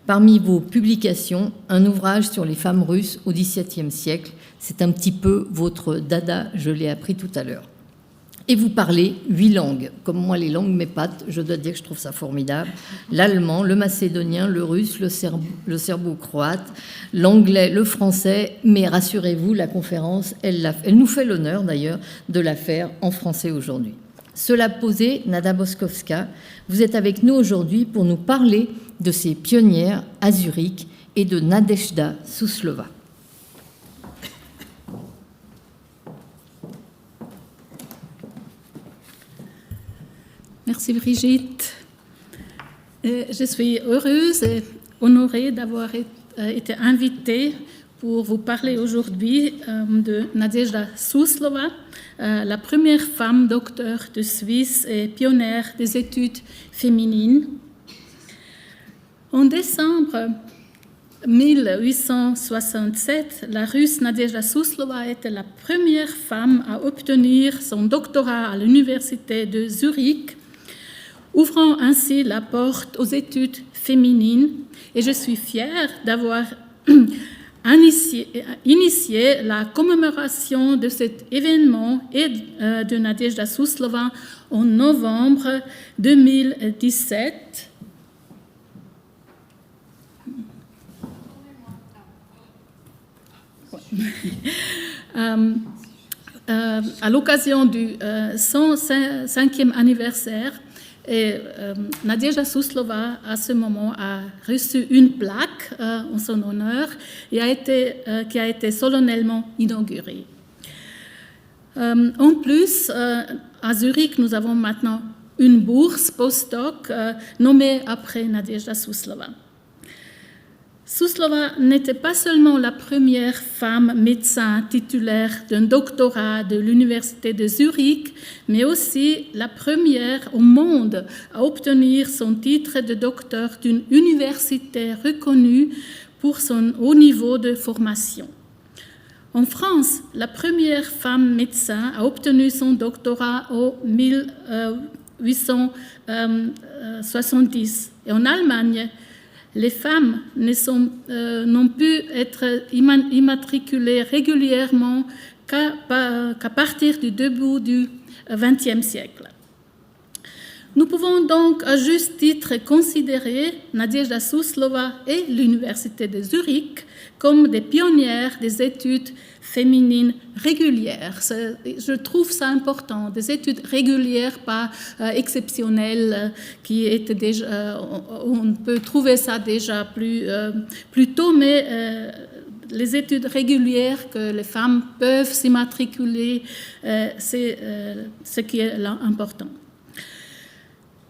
Parmi vos publications, un ouvrage sur les femmes russes au XVIIe siècle. C'est un petit peu votre dada, je l'ai appris tout à l'heure. Et vous parlez 8 langues. Comme moi, les langues m'épatent, je dois dire que je trouve ça formidable. L'allemand, le macédonien, le russe, le serbo-croate, l'anglais, le français. Mais rassurez-vous, la conférence, elle nous fait l'honneur d'ailleurs de la faire en français aujourd'hui. Cela posé, Nada Boskowska, vous êtes avec nous aujourd'hui pour nous parler de ces pionnières à Zurich et de Nadezhda Suslova. Merci Brigitte. Je suis heureuse et honorée d'avoir été invitée pour vous parler aujourd'hui de Nadezhda Suslova, la première femme docteur de Suisse et pionnière des études féminines. En décembre 1867, la Russe Nadezhda Suslova était la première femme à obtenir son doctorat à l'université de Zurich, ouvrant ainsi la porte aux études féminines. Et je suis fière d'avoir initié la commémoration de cet événement et de Nadezhda Suslova en novembre 2017. À l'occasion du 105e anniversaire, et Nadezhda Suslova, à ce moment, a reçu une plaque en son honneur et qui a été solennellement inaugurée. En plus, à Zurich, nous avons maintenant une bourse postdoc nommée après Nadezhda Suslova. Suslova n'était pas seulement la première femme médecin titulaire d'un doctorat de l'université de Zurich, mais aussi la première au monde à obtenir son titre de docteur d'une université reconnue pour son haut niveau de formation. En France, la première femme médecin a obtenu son doctorat en 1870. Et en Allemagne, les femmes n'ont pu être immatriculées régulièrement qu'à partir du début du XXe siècle. Nous pouvons donc à juste titre considérer Nadezhda Suslova et l'Université de Zurich comme des pionnières des études féminines régulières. Je trouve ça important, des études régulières, pas exceptionnelles, qui étaient déjà, on peut trouver ça déjà plus tôt, mais les études régulières que les femmes peuvent s'immatriculer, c'est ce qui est là important.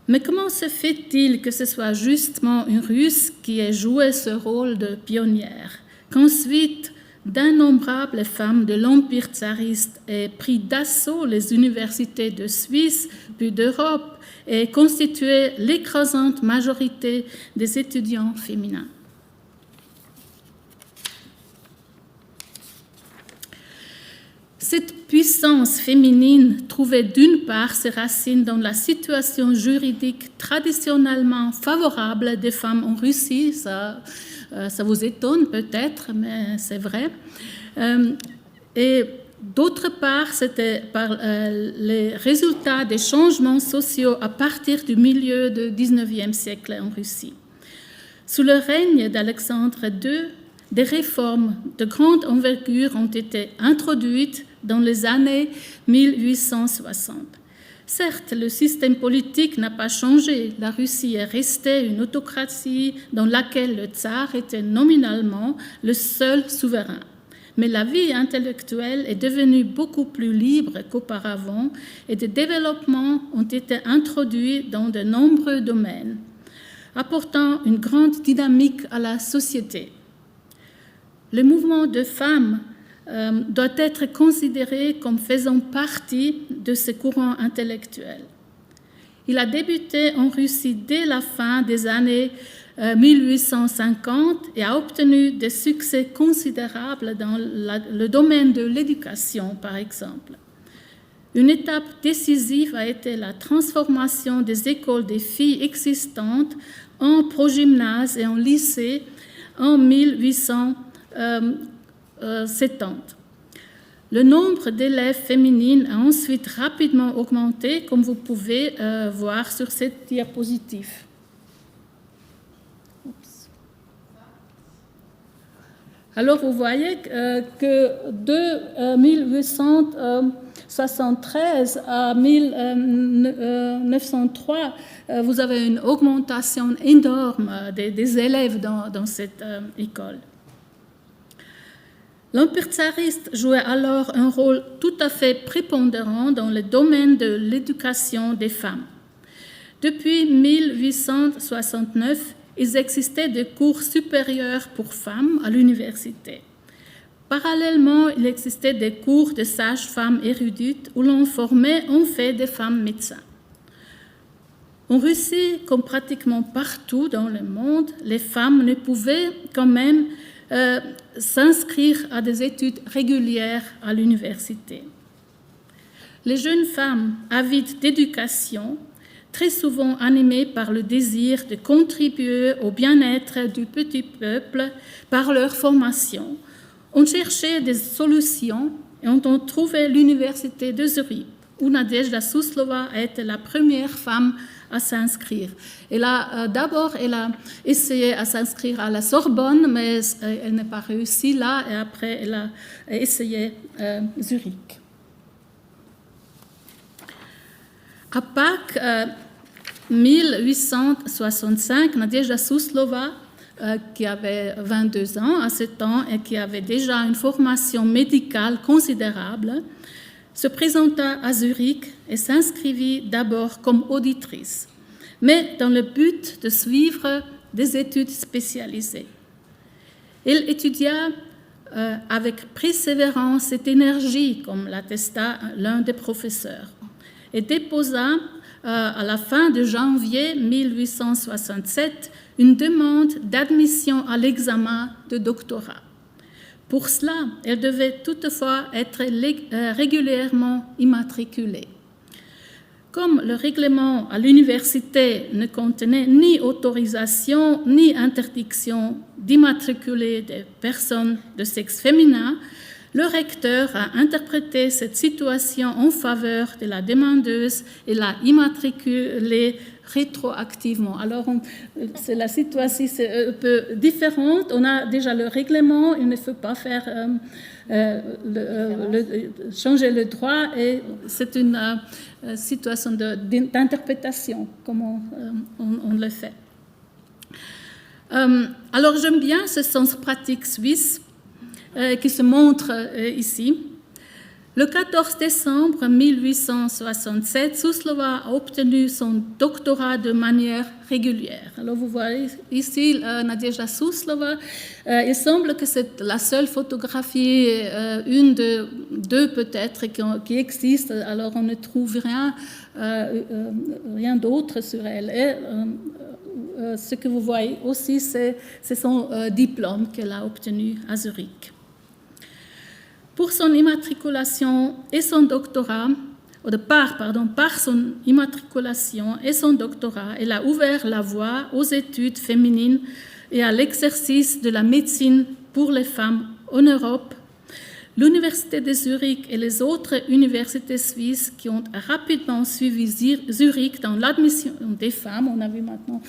Mais comment se fait-il que ce soit justement une Russe qui ait joué ce rôle de pionnière, qu'ensuite d'innombrables femmes de l'Empire tsariste aient pris d'assaut les universités de Suisse puis d'Europe et constitué l'écrasante majorité des étudiants féminins? Cette puissance féminine trouvait d'une part ses racines dans la situation juridique traditionnellement favorable des femmes en Russie. Ça vous étonne peut-être, mais c'est vrai. Et d'autre part, c'était par les résultats des changements sociaux à partir du milieu du XIXe siècle en Russie. Sous le règne d'Alexandre II, des réformes de grande envergure ont été introduites dans les années 1860. Certes, le système politique n'a pas changé. La Russie est restée une autocratie dans laquelle le tsar était nominalement le seul souverain. Mais la vie intellectuelle est devenue beaucoup plus libre qu'auparavant et des développements ont été introduits dans de nombreux domaines, apportant une grande dynamique à la société. Le mouvement de femmes doit être considéré comme faisant partie de ce courant intellectuel. Il a débuté en Russie dès la fin des années 1850 et a obtenu des succès considérables dans le domaine de l'éducation, par exemple. Une étape décisive a été la transformation des écoles des filles existantes en progymnase et en lycée en 1870. Le nombre d'élèves féminines a ensuite rapidement augmenté, comme vous pouvez voir sur cette diapositive. Alors, vous voyez que de 1873 à 1903, vous avez une augmentation énorme des élèves dans cette école. L'Empire tsariste jouait alors un rôle tout à fait prépondérant dans le domaine de l'éducation des femmes. Depuis 1869, il existait des cours supérieurs pour femmes à l'université. Parallèlement, il existait des cours de sages-femmes érudites où l'on formait en fait des femmes médecins. En Russie, comme pratiquement partout dans le monde, les femmes ne pouvaient quand même s'inscrire à des études régulières à l'université. Les jeunes femmes avides d'éducation, très souvent animées par le désir de contribuer au bien-être du petit peuple par leur formation, ont cherché des solutions et ont trouvé l'université de Zurich, où Nadezhda Suslova a été la première femme à s'inscrire. D'abord, elle a essayé à s'inscrire à la Sorbonne, mais elle n'a pas réussi là, et après, elle a essayé Zurich. À Pâques 1865, Nadezhda Suslova, qui avait 22 ans à ce temps et qui avait déjà une formation médicale considérable, se présenta à Zurich et s'inscrivit d'abord comme auditrice, mais dans le but de suivre des études spécialisées. Elle étudia avec persévérance et énergie, comme l'attesta l'un des professeurs, et déposa à la fin de janvier 1867 une demande d'admission à l'examen de doctorat. Pour cela, elle devait toutefois être régulièrement immatriculée. Comme le règlement à l'université ne contenait ni autorisation ni interdiction d'immatriculer des personnes de sexe féminin, le recteur a interprété cette situation en faveur de la demandeuse et l'a immatriculée rétroactivement. Alors, la situation est un peu différente. On a déjà le règlement, il ne faut pas faire changer le droit, et c'est une situation d'interprétation, comment on le fait. Alors, j'aime bien ce sens pratique suisse qui se montre ici. Le 14 décembre 1867, Suslova a obtenu son doctorat de manière régulière. Alors vous voyez ici Nadezhda Suslova. Il semble que c'est la seule photographie, une de deux peut-être, qui existe. Alors on ne trouve rien d'autre sur elle. Et, ce que vous voyez aussi, c'est son diplôme qu'elle a obtenu à Zurich. Pour son immatriculation et son doctorat, par son immatriculation et son doctorat, elle a ouvert la voie aux études féminines et à l'exercice de la médecine pour les femmes en Europe. L'Université de Zurich et les autres universités suisses qui ont rapidement suivi Zurich dans l'admission des femmes, on a vu maintenant,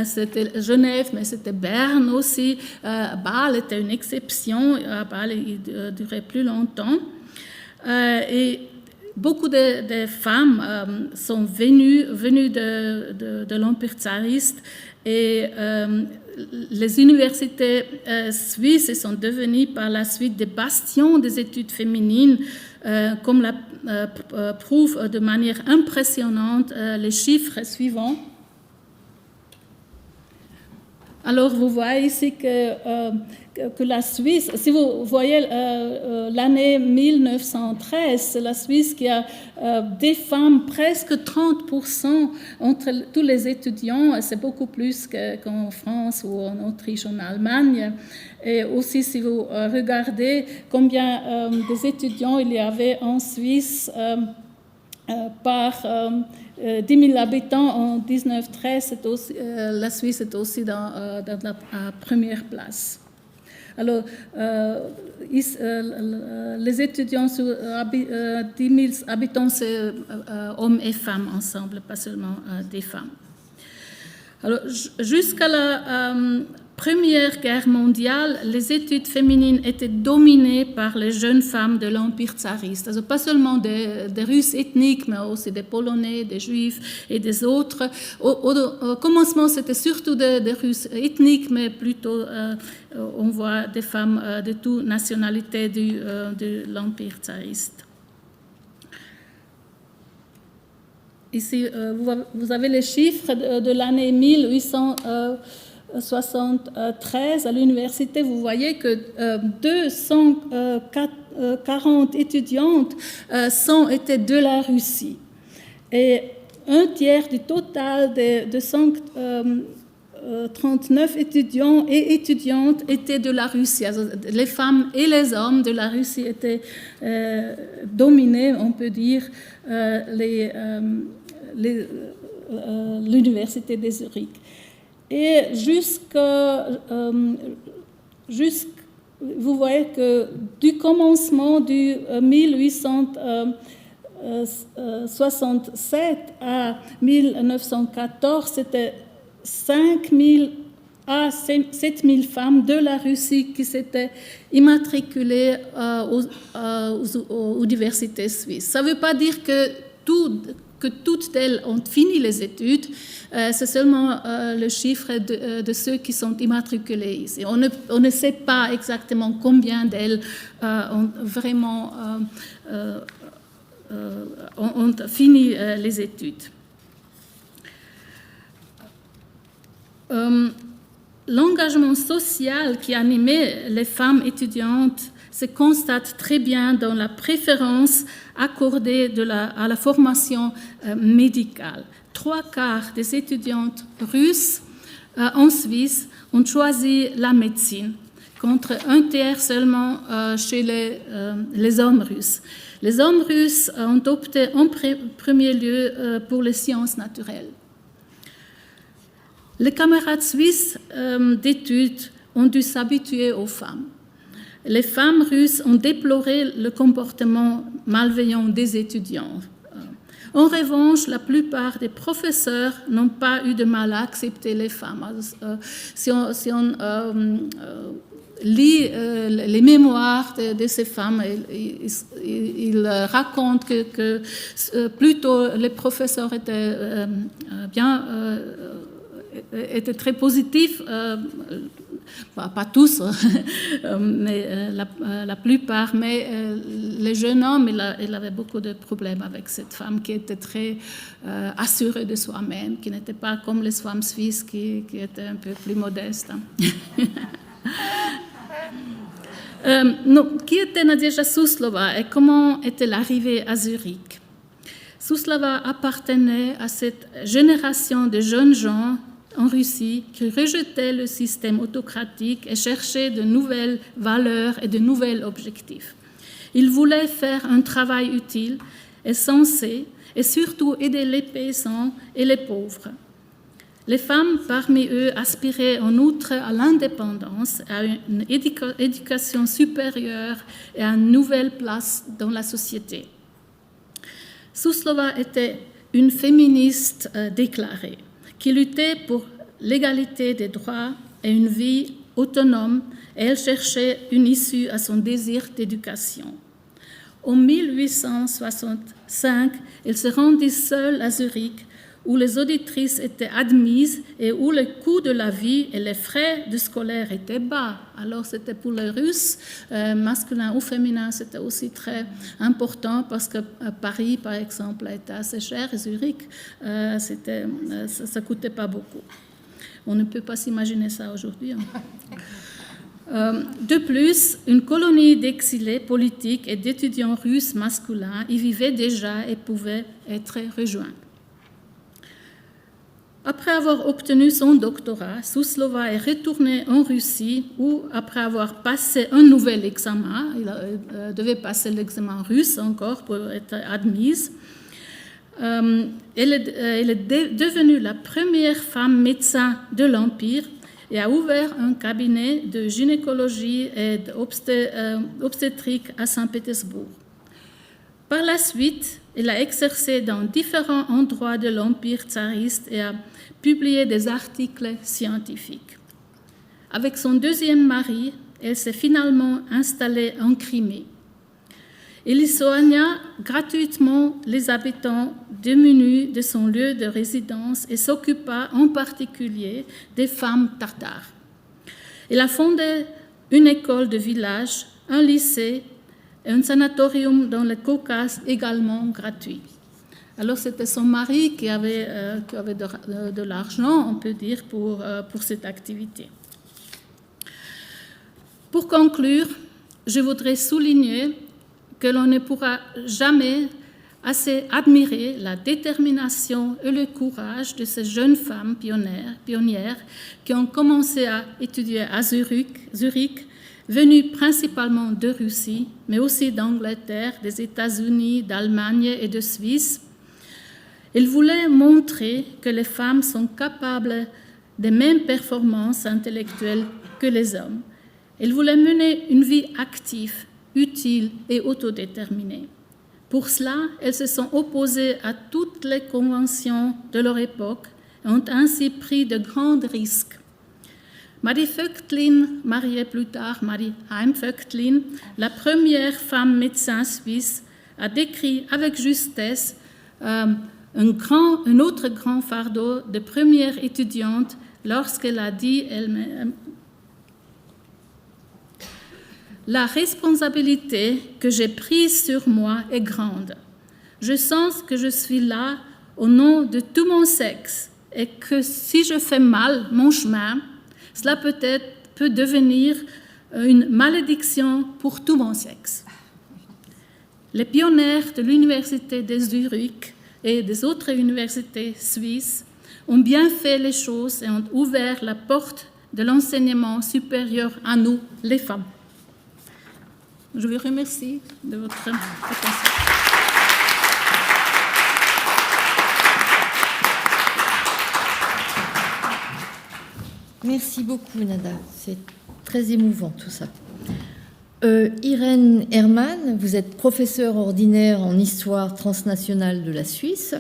c'était Genève, mais c'était Berne aussi, Bâle était une exception, Bâle il durait plus longtemps, et beaucoup de femmes sont venues de l'Empire tsariste et les universités suisses sont devenues par la suite des bastions des études féminines, comme la prouvent de manière impressionnante les chiffres suivants. Alors, vous voyez ici que la Suisse, si vous voyez l'année 1913, c'est la Suisse qui a des femmes, presque 30% entre tous les étudiants, et c'est beaucoup plus qu'en France ou en Autriche, en Allemagne. Et aussi, si vous regardez combien des étudiants il y avait en Suisse par 10 000 habitants en 1913, la Suisse est aussi dans la première place. Alors, les étudiants sur 10 000 habitants, c'est hommes et femmes ensemble, pas seulement des femmes. Alors, jusqu'à la Première Guerre mondiale, les études féminines étaient dominées par les jeunes femmes de l'Empire tsariste. Also pas seulement des Russes ethniques, mais aussi des Polonais, des Juifs et des autres. Au commencement, c'était surtout des Russes ethniques, mais plutôt on voit des femmes de toutes nationalités de l'Empire tsariste. Ici, vous avez les chiffres de l'année 1873 à l'université. Vous voyez que 240 étudiantes étaient de la Russie. Et un tiers du total de 239 étudiants et étudiantes étaient de la Russie. Also, les femmes et les hommes de la Russie étaient dominés, on peut dire, l'université de Zurich. Et vous voyez que du commencement du 1867 à 1914, c'était 5 000 à 7 000 femmes de la Russie qui s'étaient immatriculées aux universités suisses. Ça ne veut pas dire que toutes elles ont fini les études, c'est seulement le chiffre de ceux qui sont immatriculés ici. On ne sait pas exactement combien d'elles ont vraiment ont fini les études. L'engagement social qui animait les femmes étudiantes se constate très bien dans la préférence accordée à la formation médicale. 3/4 des étudiantes russes en Suisse ont choisi la médecine, contre 1/3 seulement chez les hommes russes. Les hommes russes ont opté en premier lieu pour les sciences naturelles. Les camarades suisses d'études ont dû s'habituer aux femmes. Les femmes russes ont déploré le comportement malveillant des étudiants. En revanche, la plupart des professeurs n'ont pas eu de mal à accepter les femmes. Si on lit les mémoires de ces femmes, ils racontent que plutôt les professeurs étaient très positifs, pas tous, mais la plupart, mais les jeunes hommes, il avait beaucoup de problèmes avec cette femme qui était très assurée de soi-même, qui n'était pas comme les femmes suisses qui étaient un peu plus modestes. Qui était Nadezhda Suslova et comment est-elle arrivée à Zurich? Suslova appartenait à cette génération de jeunes gens en Russie qui rejetaient le système autocratique et cherchaient de nouvelles valeurs et de nouveaux objectifs. Ils voulaient faire un travail utile et sensé, et surtout aider les paysans et les pauvres. Les femmes parmi eux aspiraient en outre à l'indépendance, à une éducation supérieure et à une nouvelle place dans la société. Suslova était une féministe déclarée qui luttait pour l'égalité des droits et une vie autonome, et elle cherchait une issue à son désir d'éducation. En 1865, elle se rendit seule à Zurich, où les auditrices étaient admises et où le coût de la vie et les frais de scolaire étaient bas. Alors c'était pour les Russes, masculin ou féminin, c'était aussi très important parce que Paris, par exemple, était assez cher et Zurich, ça ne coûtait pas beaucoup. On ne peut pas s'imaginer ça aujourd'hui. De plus, une colonie d'exilés politiques et d'étudiants russes masculins y vivait déjà et pouvait être rejoints. Après avoir obtenu son doctorat, Suslova est retournée en Russie où, après avoir passé un nouvel examen, elle devait passer l'examen russe encore pour être admise, elle est devenue la première femme médecin de l'Empire et a ouvert un cabinet de gynécologie et d'obstétrique à Saint-Pétersbourg. Par la suite, elle a exercé dans différents endroits de l'Empire tsariste et a publié des articles scientifiques. Avec son deuxième mari, elle s'est finalement installée en Crimée. Elle y soigna gratuitement les habitants démunis de son lieu de résidence et s'occupa en particulier des femmes tartares. Elle a fondé une école de village, un lycée et un sanatorium dans le Caucase également gratuit. Alors c'était son mari qui avait de l'argent, on peut dire, pour cette activité. Pour conclure, je voudrais souligner que l'on ne pourra jamais assez admirer la détermination et le courage de ces jeunes femmes pionnières qui ont commencé à étudier à Zurich, venues principalement de Russie, mais aussi d'Angleterre, des États-Unis, d'Allemagne et de Suisse. Elles voulaient montrer que les femmes sont capables des mêmes performances intellectuelles que les hommes. Elles voulaient mener une vie active, utile et autodéterminée. Pour cela, elles se sont opposées à toutes les conventions de leur époque et ont ainsi pris de grands risques. Marie Vögtlin, mariée plus tard Marie Heim-Vögtlin, la première femme médecin suisse, a décrit avec justesse un autre grand fardeau de première étudiante lorsqu'elle a dit elle-même: la responsabilité que j'ai prise sur moi est grande. Je sens que je suis là au nom de tout mon sexe et que si je fais mal mon chemin, cela peut devenir une malédiction pour tout mon sexe. Les pionnières de l'université de Zurich et des autres universités suisses ont bien fait les choses et ont ouvert la porte de l'enseignement supérieur à nous, les femmes. Je vous remercie de votre attention. Merci beaucoup, Nada. C'est très émouvant, tout ça. Irène Hermann, vous êtes professeure ordinaire en histoire transnationale de la Suisse.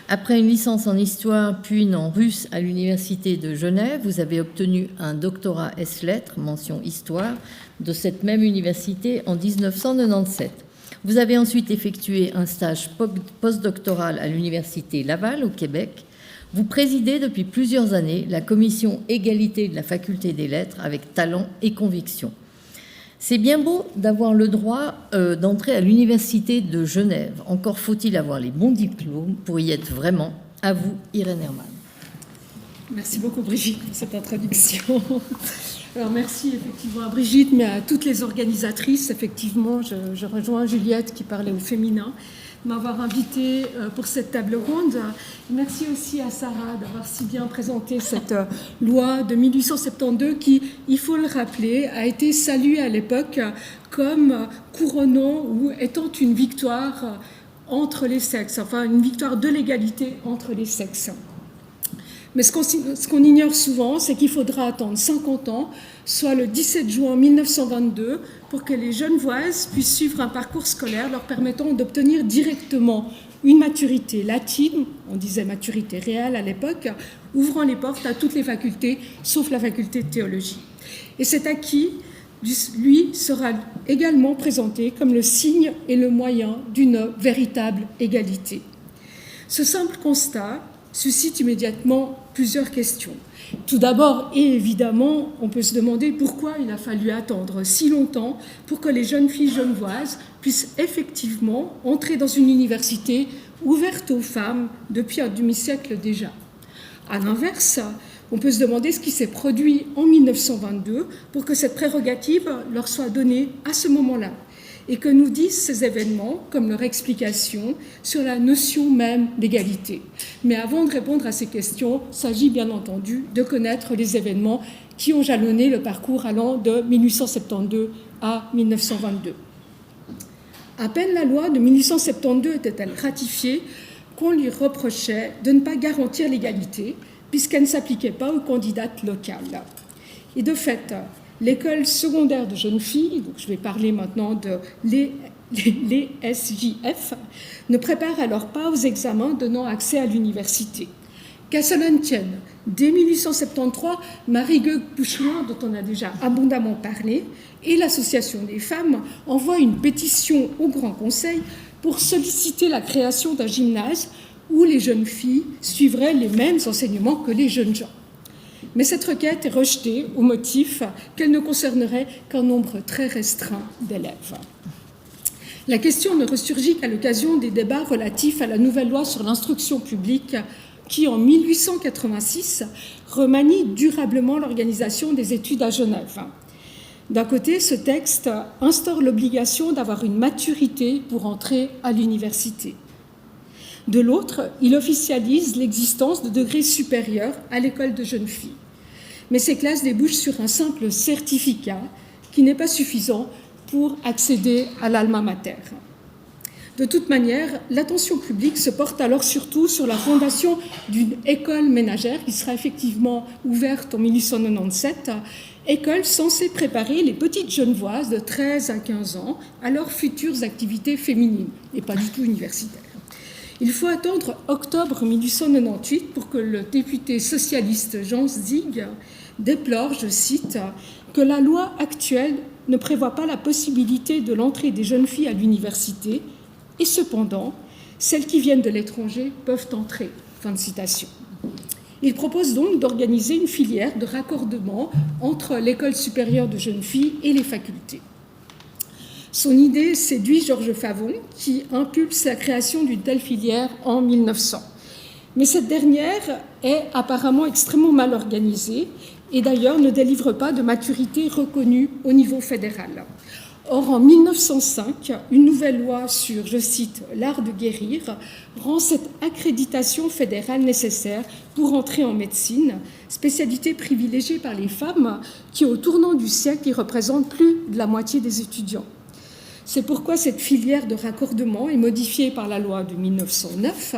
Après une licence en histoire, puis une en russe à l'Université de Genève, vous avez obtenu un doctorat ès-lettres, mention histoire, de cette même université en 1997. Vous avez ensuite effectué un stage postdoctoral à l'Université Laval, au Québec. Vous présidez depuis plusieurs années la commission égalité de la Faculté des lettres avec talent et conviction. C'est bien beau d'avoir le droit d'entrer à l'Université de Genève. Encore faut-il avoir les bons diplômes pour y être vraiment. À vous, Irène Hermann. Merci beaucoup, Brigitte, pour cette introduction. Alors, merci effectivement à Brigitte, mais à toutes les organisatrices. Effectivement, je rejoins Juliette qui parlait au féminin. m'avoir invité pour cette table ronde. Merci aussi à Sarah d'avoir si bien présenté cette loi de 1872 qui, il faut le rappeler, a été saluée à l'époque comme couronnant ou étant une victoire entre les sexes, enfin une victoire de l'égalité entre les sexes. Mais ce qu'on ignore souvent, c'est qu'il faudra attendre 50 ans, soit le 17 juin 1922, pour que les Genevoises puissent suivre un parcours scolaire leur permettant d'obtenir directement une maturité latine, on disait maturité réelle à l'époque, ouvrant les portes à toutes les facultés, sauf la faculté de théologie. Et cet acquis, lui, sera également présenté comme le signe et le moyen d'une véritable égalité. Ce simple constat suscite immédiatement plusieurs questions. Tout d'abord, et évidemment, on peut se demander pourquoi il a fallu attendre si longtemps pour que les jeunes filles genevoises puissent effectivement entrer dans une université ouverte aux femmes depuis un demi-siècle déjà. À l'inverse, on peut se demander ce qui s'est produit en 1922 pour que cette prérogative leur soit donnée à ce moment-là. Et que nous disent ces événements comme leur explication sur la notion même d'égalité. Mais avant de répondre à ces questions, il s'agit bien entendu de connaître les événements qui ont jalonné le parcours allant de 1872 à 1922. À peine la loi de 1872 était-elle ratifiée qu'on lui reprochait de ne pas garantir l'égalité puisqu'elle ne s'appliquait pas aux candidates locales. Et de fait, l'école secondaire de jeunes filles, donc je vais parler maintenant de les SJF, ne prépare alors pas aux examens donnant accès à l'université. Qu'à cela ne tienne, dès 1873, Marie Gueux-Pouchelin, dont on a déjà abondamment parlé, et l'Association des femmes envoient une pétition au Grand Conseil pour solliciter la création d'un gymnase où les jeunes filles suivraient les mêmes enseignements que les jeunes gens. Mais cette requête est rejetée au motif qu'elle ne concernerait qu'un nombre très restreint d'élèves. La question ne ressurgit qu'à l'occasion des débats relatifs à la nouvelle loi sur l'instruction publique qui, en 1886, remanie durablement l'organisation des études à Genève. D'un côté, ce texte instaure l'obligation d'avoir une maturité pour entrer à l'université. De l'autre, il officialise l'existence de degrés supérieurs à l'école de jeunes filles. Mais ces classes débouchent sur un simple certificat qui n'est pas suffisant pour accéder à l'alma mater. De toute manière, l'attention publique se porte alors surtout sur la fondation d'une école ménagère qui sera effectivement ouverte en 1897, école censée préparer les petites genevoises de 13 à 15 ans à leurs futures activités féminines, et pas du tout universitaires. Il faut attendre octobre 1898 pour que le député socialiste Jean Zig déplore, je cite, que la loi actuelle ne prévoit pas la possibilité de l'entrée des jeunes filles à l'université et cependant, celles qui viennent de l'étranger peuvent entrer. Fin de citation. Il propose donc d'organiser une filière de raccordement entre l'école supérieure de jeunes filles et les facultés. Son idée séduit Georges Favon, qui impulse la création d'une telle filière en 1900. Mais cette dernière est apparemment extrêmement mal organisée et d'ailleurs ne délivre pas de maturité reconnue au niveau fédéral. Or, en 1905, une nouvelle loi sur, je cite, l'art de guérir rend cette accréditation fédérale nécessaire pour entrer en médecine, spécialité privilégiée par les femmes qui, au tournant du siècle, y représentent plus de la moitié des étudiants. C'est pourquoi cette filière de raccordement est modifiée par la loi de 1909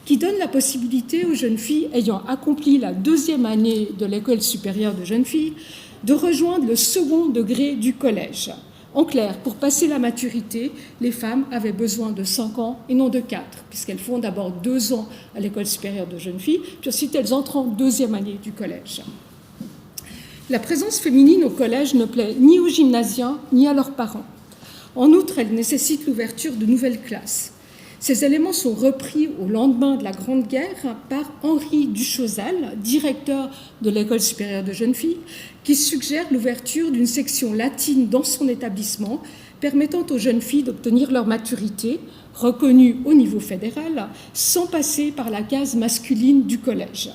qui donne la possibilité aux jeunes filles ayant accompli la deuxième année de l'école supérieure de jeunes filles de rejoindre le second degré du collège. En clair, pour passer la maturité, les femmes avaient besoin de 5 ans et non de 4, puisqu'elles font d'abord 2 ans à l'école supérieure de jeunes filles, puis ensuite elles entrent en deuxième année du collège. La présence féminine au collège ne plaît ni aux gymnasiens ni à leurs parents. En outre, elle nécessite l'ouverture de nouvelles classes. Ces éléments sont repris au lendemain de la Grande Guerre par Henri Duchosal, directeur de l'École supérieure de jeunes filles, qui suggère l'ouverture d'une section latine dans son établissement, permettant aux jeunes filles d'obtenir leur maturité, reconnue au niveau fédéral, sans passer par la case masculine du collège.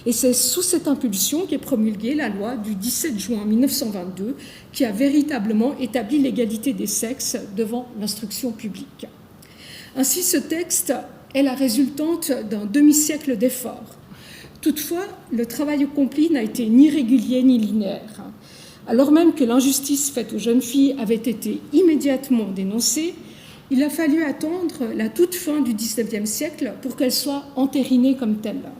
Et c'est sous cette impulsion qu'est promulguée la loi du 17 juin 1922 qui a véritablement établi l'égalité des sexes devant l'instruction publique. Ainsi, ce texte est la résultante d'un demi-siècle d'efforts. Toutefois, le travail accompli n'a été ni régulier ni linéaire. Alors même que l'injustice faite aux jeunes filles avait été immédiatement dénoncée, il a fallu attendre la toute fin du XIXe siècle pour qu'elle soit entérinée comme telle.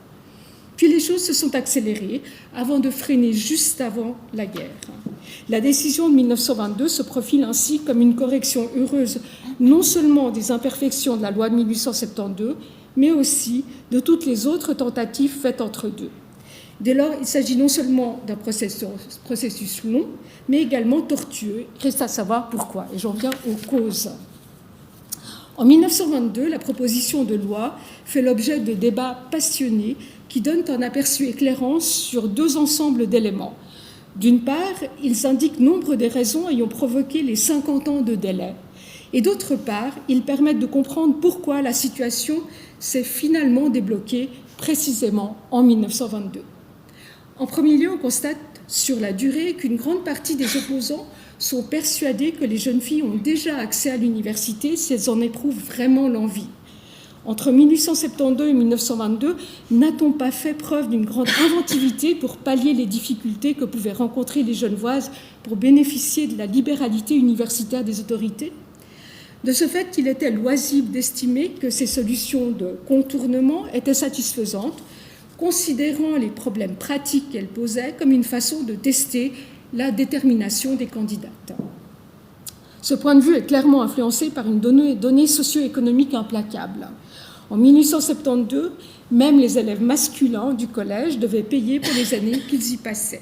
Puis les choses se sont accélérées avant de freiner juste avant la guerre. La décision de 1922 se profile ainsi comme une correction heureuse non seulement des imperfections de la loi de 1872, mais aussi de toutes les autres tentatives faites entre deux. Dès lors, il s'agit non seulement d'un processus long, mais également tortueux. Reste à savoir pourquoi, et j'en viens aux causes. En 1922, la proposition de loi fait l'objet de débats passionnés qui donnent un aperçu éclairant sur deux ensembles d'éléments. D'une part, ils indiquent nombre des raisons ayant provoqué les 50 ans de délai. Et d'autre part, ils permettent de comprendre pourquoi la situation s'est finalement débloquée précisément en 1922. En premier lieu, on constate sur la durée qu'une grande partie des opposants sont persuadés que les jeunes filles ont déjà accès à l'université si elles en éprouvent vraiment l'envie. Entre 1872 et 1922, n'a-t-on pas fait preuve d'une grande inventivité pour pallier les difficultés que pouvaient rencontrer les Genevoises pour bénéficier de la libéralité universitaire des autorités ? De ce fait, il était loisible d'estimer que ces solutions de contournement étaient satisfaisantes, considérant les problèmes pratiques qu'elles posaient comme une façon de tester la détermination des candidates. Ce point de vue est clairement influencé par une donnée socio-économique implacable. En 1872, même les élèves masculins du collège devaient payer pour les années qu'ils y passaient.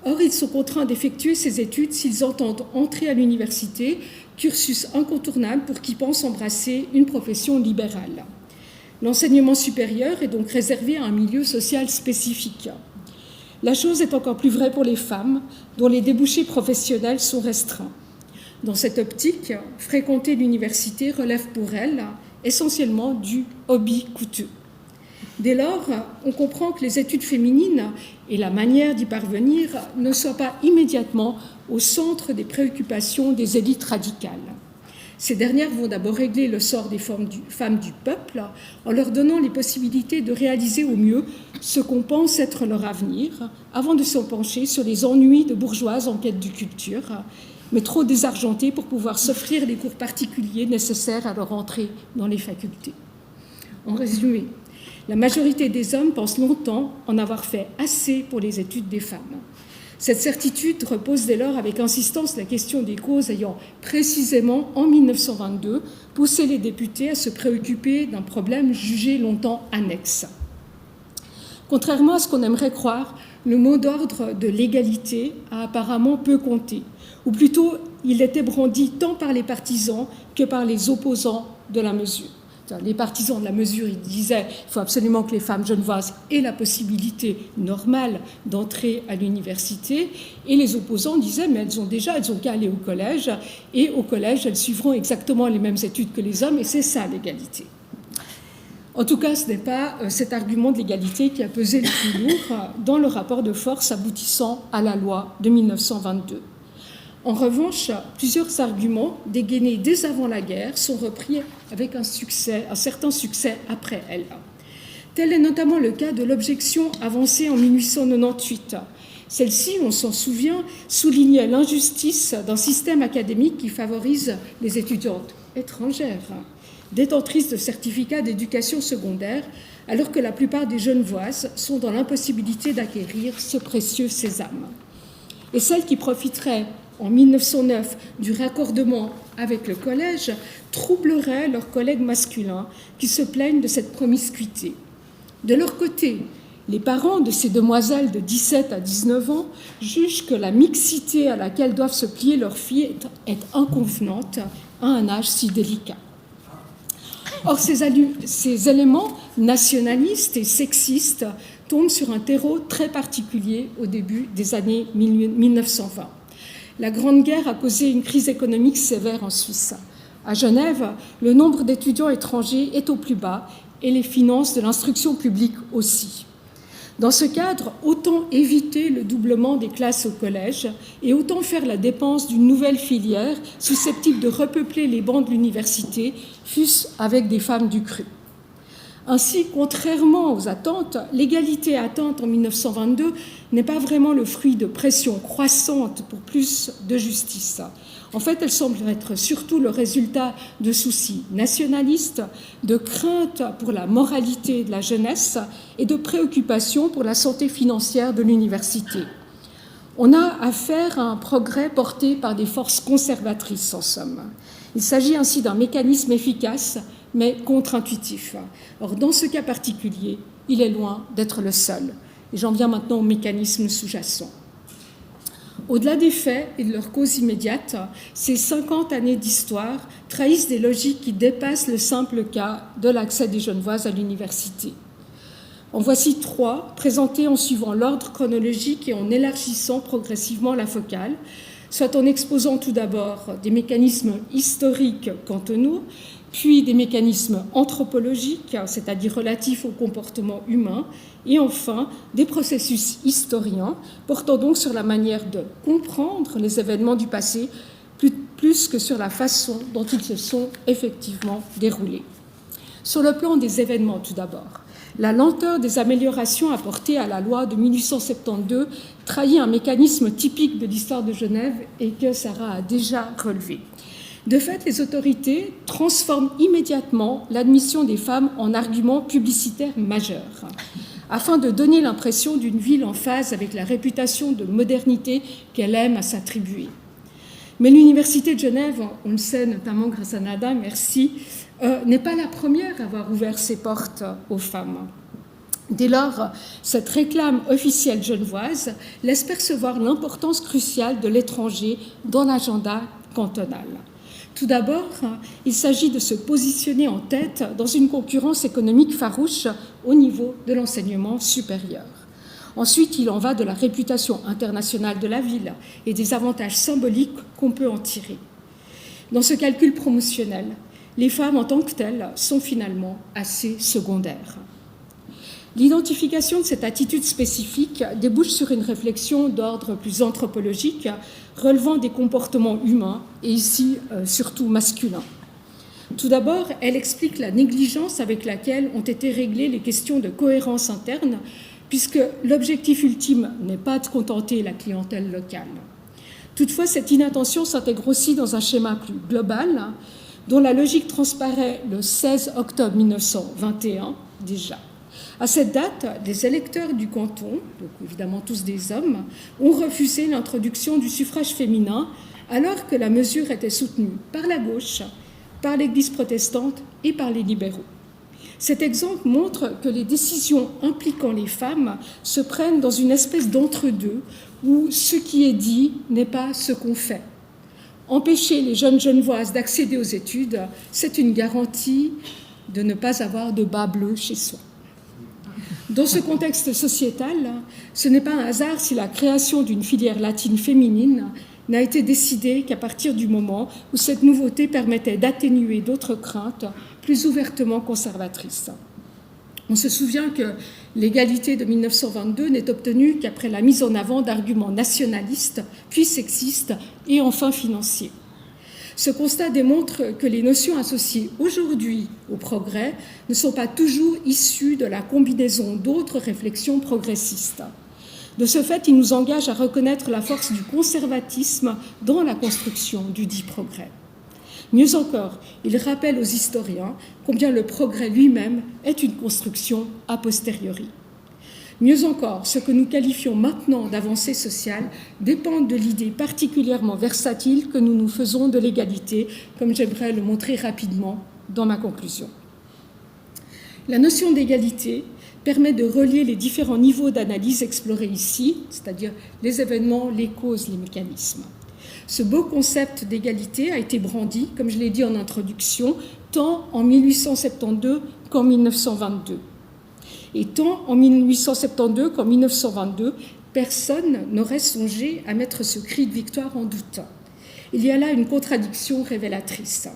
Or, ils sont contraints d'effectuer ces études s'ils entendent entrer à l'université, cursus incontournable pour qui pensent embrasser une profession libérale. L'enseignement supérieur est donc réservé à un milieu social spécifique. La chose est encore plus vraie pour les femmes, dont les débouchés professionnels sont restreints. Dans cette optique, fréquenter l'université relève pour elles essentiellement du hobby coûteux. Dès lors, on comprend que les études féminines et la manière d'y parvenir ne soient pas immédiatement au centre des préoccupations des élites radicales. Ces dernières vont d'abord régler le sort des femmes du peuple en leur donnant les possibilités de réaliser au mieux ce qu'on pense être leur avenir, avant de s'en pencher sur les ennuis de bourgeoises en quête de culture, mais trop désargentées pour pouvoir s'offrir les cours particuliers nécessaires à leur entrée dans les facultés. En résumé, la majorité des hommes pensent longtemps en avoir fait assez pour les études des femmes. Cette certitude repose dès lors avec insistance la question des causes ayant précisément, en 1922, poussé les députés à se préoccuper d'un problème jugé longtemps annexe. Contrairement à ce qu'on aimerait croire, le mot d'ordre de l'égalité a apparemment peu compté, ou plutôt il était brandi tant par les partisans que par les opposants de la mesure. Les partisans de la mesure, ils disaient qu'il faut absolument que les femmes genevoises aient la possibilité normale d'entrer à l'université, et les opposants disaient mais elles ont qu'à aller au collège, et au collège elles suivront exactement les mêmes études que les hommes, et c'est ça l'égalité. En tout cas, ce n'est pas cet argument de l'égalité qui a pesé le plus lourd dans le rapport de force aboutissant à la loi de 1922. En revanche, plusieurs arguments dégainés dès avant la guerre sont repris avec un certain succès après elle. Tel est notamment le cas de l'objection avancée en 1898. Celle-ci, on s'en souvient, soulignait l'injustice d'un système académique qui favorise les étudiantes étrangères, détentrices de certificats d'éducation secondaire, alors que la plupart des Genevoises sont dans l'impossibilité d'acquérir ce précieux sésame. Et celles qui profiteraient en 1909 du raccordement avec le collège troubleraient leurs collègues masculins qui se plaignent de cette promiscuité. De leur côté, les parents de ces demoiselles de 17 à 19 ans jugent que la mixité à laquelle doivent se plier leurs filles est inconvenante à un âge si délicat. Or, ces éléments nationalistes et sexistes tombent sur un terreau très particulier au début des années 1920. La Grande Guerre a causé une crise économique sévère en Suisse. À Genève, le nombre d'étudiants étrangers est au plus bas et les finances de l'instruction publique aussi. Dans ce cadre, autant éviter le doublement des classes au collège et autant faire la dépense d'une nouvelle filière susceptible de repeupler les bancs de l'université, fût-ce avec des femmes du cru. Ainsi, contrairement aux attentes, l'égalité atteinte en 1922 n'est pas vraiment le fruit de pressions croissantes pour plus de justice. En fait, elle semble être surtout le résultat de soucis nationalistes, de craintes pour la moralité de la jeunesse et de préoccupations pour la santé financière de l'université. On a affaire à un progrès porté par des forces conservatrices, en somme. Il s'agit ainsi d'un mécanisme efficace, mais contre-intuitif. Or, dans ce cas particulier, il est loin d'être le seul. Et j'en viens maintenant au mécanisme sous-jacent. Au-delà des faits et de leurs causes immédiates, ces 50 années d'histoire trahissent des logiques qui dépassent le simple cas de l'accès des Genevoises à l'université. En voici 3, présentés en suivant l'ordre chronologique et en élargissant progressivement la focale, soit en exposant tout d'abord des mécanismes historiques cantonaux, puis des mécanismes anthropologiques, c'est-à-dire relatifs au comportement humain, et enfin des processus historiens portant donc sur la manière de comprendre les événements du passé plus que sur la façon dont ils se sont effectivement déroulés. Sur le plan des événements tout d'abord, la lenteur des améliorations apportées à la loi de 1872 trahit un mécanisme typique de l'histoire de Genève et que Sarah a déjà relevé. De fait, les autorités transforment immédiatement l'admission des femmes en argument publicitaire majeur, afin de donner l'impression d'une ville en phase avec la réputation de modernité qu'elle aime à s'attribuer. Mais l'Université de Genève, on le sait notamment grâce à Nada, merci, n'est pas la première à avoir ouvert ses portes aux femmes. Dès lors, cette réclame officielle genevoise laisse percevoir l'importance cruciale de l'étranger dans l'agenda cantonal. Tout d'abord, il s'agit de se positionner en tête dans une concurrence économique farouche au niveau de l'enseignement supérieur. Ensuite, il en va de la réputation internationale de la ville et des avantages symboliques qu'on peut en tirer. Dans ce calcul promotionnel, les femmes en tant que telles sont finalement assez secondaires. L'identification de cette attitude spécifique débouche sur une réflexion d'ordre plus anthropologique, relevant des comportements humains et ici surtout masculins. Tout d'abord, elle explique la négligence avec laquelle ont été réglées les questions de cohérence interne, puisque l'objectif ultime n'est pas de contenter la clientèle locale. Toutefois, cette inattention s'intègre aussi dans un schéma plus global, dont la logique transparaît le 16 octobre 1921 déjà. À cette date, les électeurs du canton, donc évidemment tous des hommes, ont refusé l'introduction du suffrage féminin alors que la mesure était soutenue par la gauche, par l'Église protestante et par les libéraux. Cet exemple montre que les décisions impliquant les femmes se prennent dans une espèce d'entre-deux où ce qui est dit n'est pas ce qu'on fait. Empêcher les jeunes Genevoises d'accéder aux études, c'est une garantie de ne pas avoir de bas bleus chez soi. Dans ce contexte sociétal, ce n'est pas un hasard si la création d'une filière latine féminine n'a été décidée qu'à partir du moment où cette nouveauté permettait d'atténuer d'autres craintes plus ouvertement conservatrices. On se souvient que l'égalité de 1922 n'est obtenue qu'après la mise en avant d'arguments nationalistes, puis sexistes et enfin financiers. Ce constat démontre que les notions associées aujourd'hui au progrès ne sont pas toujours issues de la combinaison d'autres réflexions progressistes. De ce fait, il nous engage à reconnaître la force du conservatisme dans la construction du dit progrès. Mieux encore, il rappelle aux historiens combien le progrès lui-même est une construction a posteriori. Mieux encore, ce que nous qualifions maintenant d'avancée sociale dépend de l'idée particulièrement versatile que nous nous faisons de l'égalité, comme j'aimerais le montrer rapidement dans ma conclusion. La notion d'égalité permet de relier les différents niveaux d'analyse explorés ici, c'est-à-dire les événements, les causes, les mécanismes. Ce beau concept d'égalité a été brandi, comme je l'ai dit en introduction, tant en 1872 qu'en 1922. Et tant en 1872 qu'en 1922, personne n'aurait songé à mettre ce cri de victoire en doute. Il y a là une contradiction révélatrice.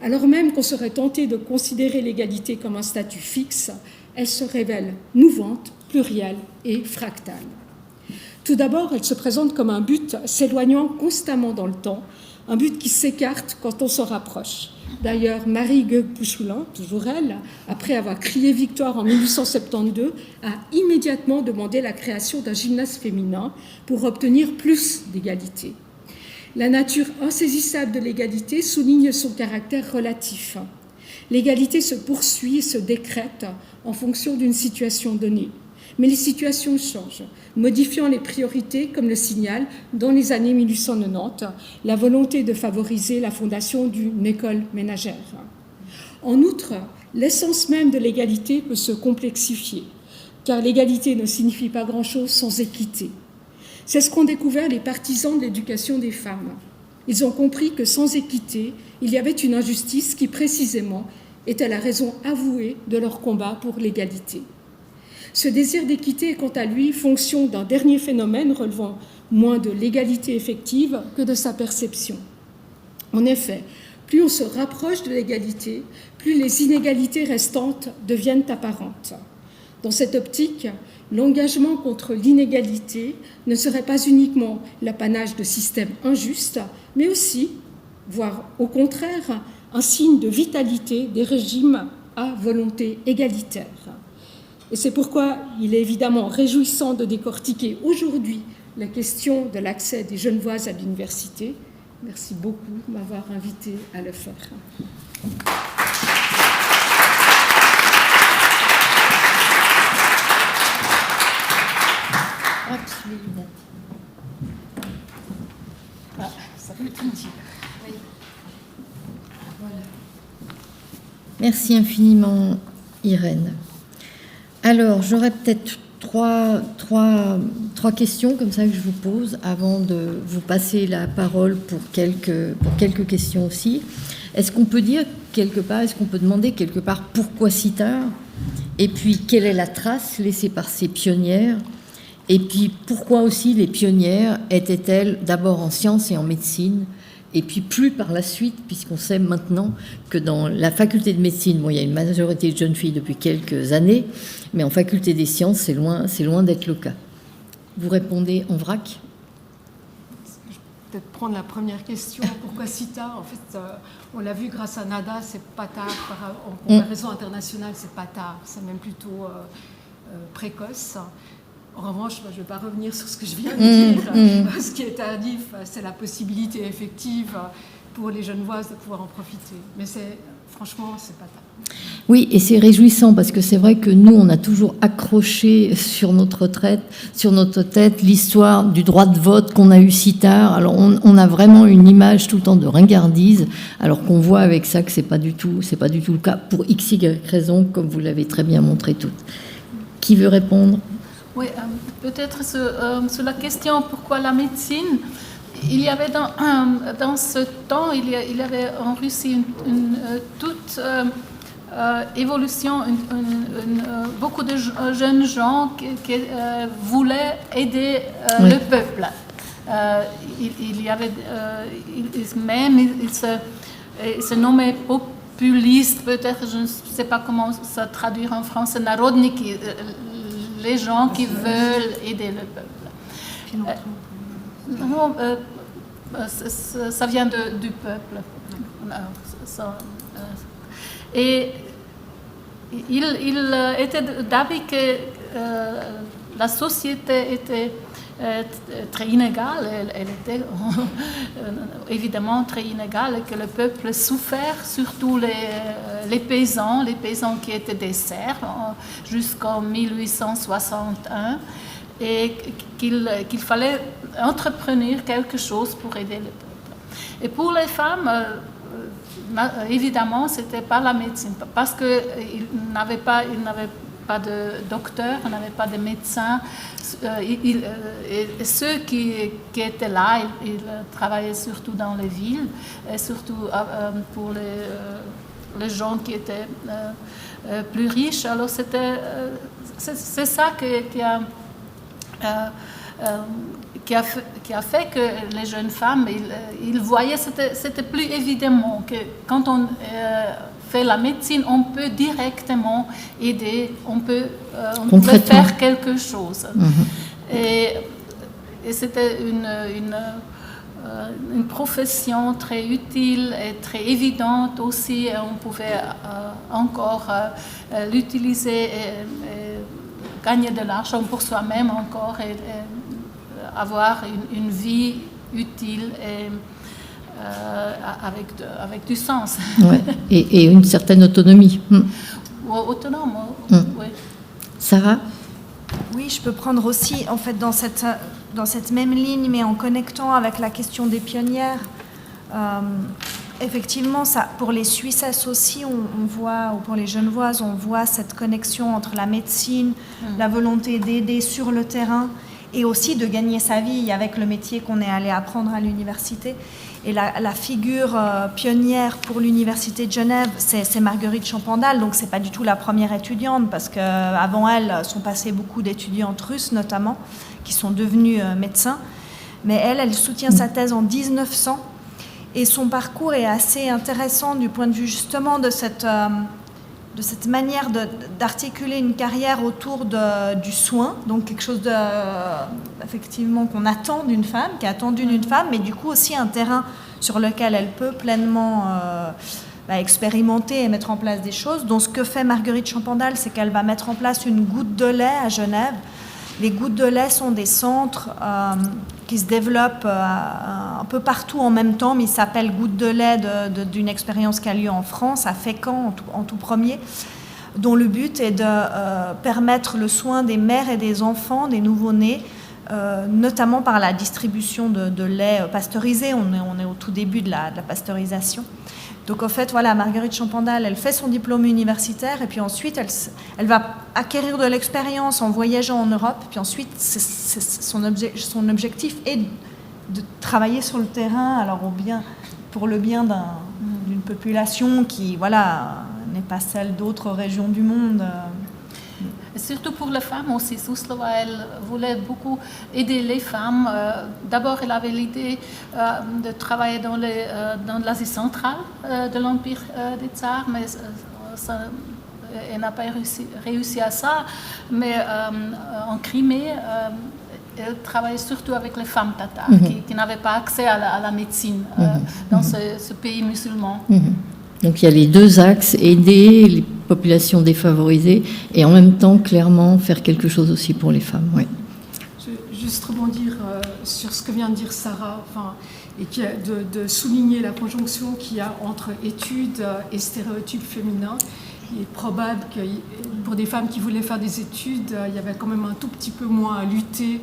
Alors même qu'on serait tenté de considérer l'égalité comme un statut fixe, elle se révèle mouvante plurielle et fractale. Tout d'abord, elle se présente comme un but s'éloignant constamment dans le temps, un but qui s'écarte quand on s'en rapproche. D'ailleurs, Marie Gueux-Pouchoulin, toujours elle, après avoir crié victoire en 1872, a immédiatement demandé la création d'un gymnase féminin pour obtenir plus d'égalité. La nature insaisissable de l'égalité souligne son caractère relatif. L'égalité se poursuit et se décrète en fonction d'une situation donnée. Mais les situations changent, modifiant les priorités, comme le signale, dans les années 1890, la volonté de favoriser la fondation d'une école ménagère. En outre, l'essence même de l'égalité peut se complexifier, car l'égalité ne signifie pas grand-chose sans équité. C'est ce qu'ont découvert les partisans de l'éducation des femmes. Ils ont compris que sans équité, il y avait une injustice qui, précisément, était la raison avouée de leur combat pour l'égalité. Ce désir d'équité est quant à lui fonction d'un dernier phénomène relevant moins de l'égalité effective que de sa perception. En effet, plus on se rapproche de l'égalité, plus les inégalités restantes deviennent apparentes. Dans cette optique, l'engagement contre l'inégalité ne serait pas uniquement l'apanage de systèmes injustes, mais aussi, voire au contraire, un signe de vitalité des régimes à volonté égalitaire. Et c'est pourquoi il est évidemment réjouissant de décortiquer aujourd'hui la question de l'accès des Genevoises à l'université. Merci beaucoup de m'avoir invité à le faire. Ça fait tout petit. Oui. Voilà. Merci infiniment, Irène. Alors, j'aurais peut-être trois questions comme ça que je vous pose avant de vous passer la parole pour quelques questions aussi. Est-ce qu'on peut dire quelque part, est-ce qu'on peut demander quelque part pourquoi si tard? Et puis, quelle est la trace laissée par ces pionnières? Et puis, pourquoi aussi les pionnières étaient-elles d'abord en sciences et en médecine? Et puis plus par la suite, puisqu'on sait maintenant que dans la faculté de médecine, bon, il y a une majorité de jeunes filles depuis quelques années, mais en faculté des sciences, c'est loin d'être le cas. Vous répondez en vrac? Je vais peut-être prendre la première question. Pourquoi si tard? En fait, on l'a vu grâce à NADA, c'est pas tard. En comparaison internationale, c'est pas tard. C'est même plutôt précoce. En revanche, je ne vais pas revenir sur ce que je viens de dire. Ce qui est tardif, c'est la possibilité effective pour les Genevoises de pouvoir en profiter. Mais franchement, c'est pas tard. Oui, et c'est réjouissant parce que c'est vrai que nous, on a toujours accroché sur notre tête l'histoire du droit de vote qu'on a eu si tard. Alors, on a vraiment une image tout le temps de ringardise, alors qu'on voit avec ça que c'est pas du tout le cas pour x, y raison, comme vous l'avez très bien montré toutes. Qui veut répondre? Oui, peut-être sur la question pourquoi la médecine. Il y avait dans ce temps, il y avait en Russie une toute évolution, beaucoup de jeunes gens qui voulaient aider le peuple. Il y avait même il se nommait populiste, peut-être, je ne sais pas comment ça traduire en français, narodniki, les gens qui veulent aider le peuple. Non, ça vient du peuple. Et il était d'avis que la société était très inégale. Elle était évidemment très inégale et que le peuple souffert, surtout les paysans qui étaient des serfs jusqu'en 1861, et qu'il fallait entreprendre quelque chose pour aider le peuple. Et pour les femmes, évidemment, c'était pas la médecine, parce qu'ils n'avaient pas de docteurs, on n'avait pas de médecins. Et ceux qui étaient là, ils travaillaient surtout dans les villes, et surtout pour les gens qui étaient plus riches. Alors c'est ça qui a fait que les jeunes femmes, ils voyaient, c'était plus évidemment que quand on fait la médecine, on peut directement aider, on peut faire quelque chose. Et c'était une profession très utile et très évidente aussi. On pouvait encore l'utiliser et gagner de l'argent pour soi-même encore et avoir une vie utile et avec du sens. Ouais. Et une certaine autonomie. Autonome, oui. Sarah ? Oui, je peux prendre aussi, en fait, dans cette même ligne, mais en connectant avec la question des pionnières. Effectivement, ça, pour les Suissesses aussi, on voit, ou pour les Genevoises, on voit cette connexion entre la médecine, la volonté d'aider sur le terrain et aussi de gagner sa vie avec le métier qu'on est allé apprendre à l'université. Et la figure pionnière pour l'Université de Genève, c'est Marguerite Champandal. Donc, ce n'est pas du tout la première étudiante, parce qu'avant elle sont passées beaucoup d'étudiantes russes, notamment, qui sont devenues médecins. Mais elle soutient sa thèse en 1900. Et son parcours est assez intéressant du point de vue justement de cette manière d'articuler une carrière autour du soin, donc quelque chose effectivement qu'on attend d'une femme, qui est attendu d'une femme, mais du coup aussi un terrain sur lequel elle peut pleinement expérimenter et mettre en place des choses. Donc ce que fait Marguerite Champandal, c'est qu'elle va mettre en place une goutte de lait à Genève. Les gouttes de lait sont des centres qui se développent un peu partout en même temps, mais ils s'appellent Gouttes de lait d'une expérience qui a lieu en France, à Fécamp en tout premier, dont le but est de permettre le soin des mères et des enfants, des nouveau-nés, notamment par la distribution de lait pasteurisé. On est au tout début de la pasteurisation. Donc en fait, voilà, Marguerite Champandal, elle fait son diplôme universitaire et puis ensuite, elle va acquérir de l'expérience en voyageant en Europe. Puis ensuite, son objectif est de travailler sur le terrain, alors pour le bien d'une population qui, voilà, n'est pas celle d'autres régions du monde. Et surtout pour les femmes aussi, Suslova, elle voulait beaucoup aider les femmes. D'abord, elle avait l'idée de travailler dans l'Asie centrale de l'Empire des Tsars, mais elle n'a pas réussi à ça. Mais en Crimée, elle travaillait surtout avec les femmes tatares qui n'avaient pas accès à la médecine dans ce pays musulman. Donc il y a les deux axes, aider les populations défavorisées et en même temps clairement faire quelque chose aussi pour les femmes. Oui. Je vais juste rebondir sur ce que vient de dire Sarah, et de souligner la conjonction qu'il y a entre études et stéréotypes féminins. Il est probable que pour des femmes qui voulaient faire des études, il y avait quand même un tout petit peu moins à lutter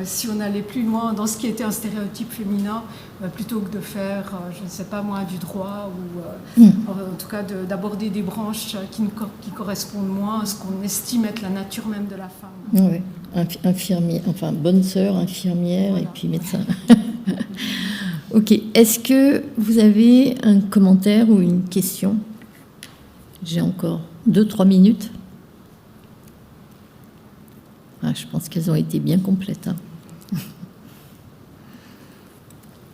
si on allait plus loin dans ce qui était un stéréotype féminin, plutôt que de faire, je ne sais pas moi, du droit ou en tout cas d'aborder des branches qui correspondent moins à ce qu'on estime être la nature même de la femme. Oui, infirmière, enfin bonne sœur, infirmière et puis médecin. Ok, est-ce que vous avez un commentaire ou une question ? J'ai encore 2-3 minutes. Je pense qu'elles ont été bien complètes.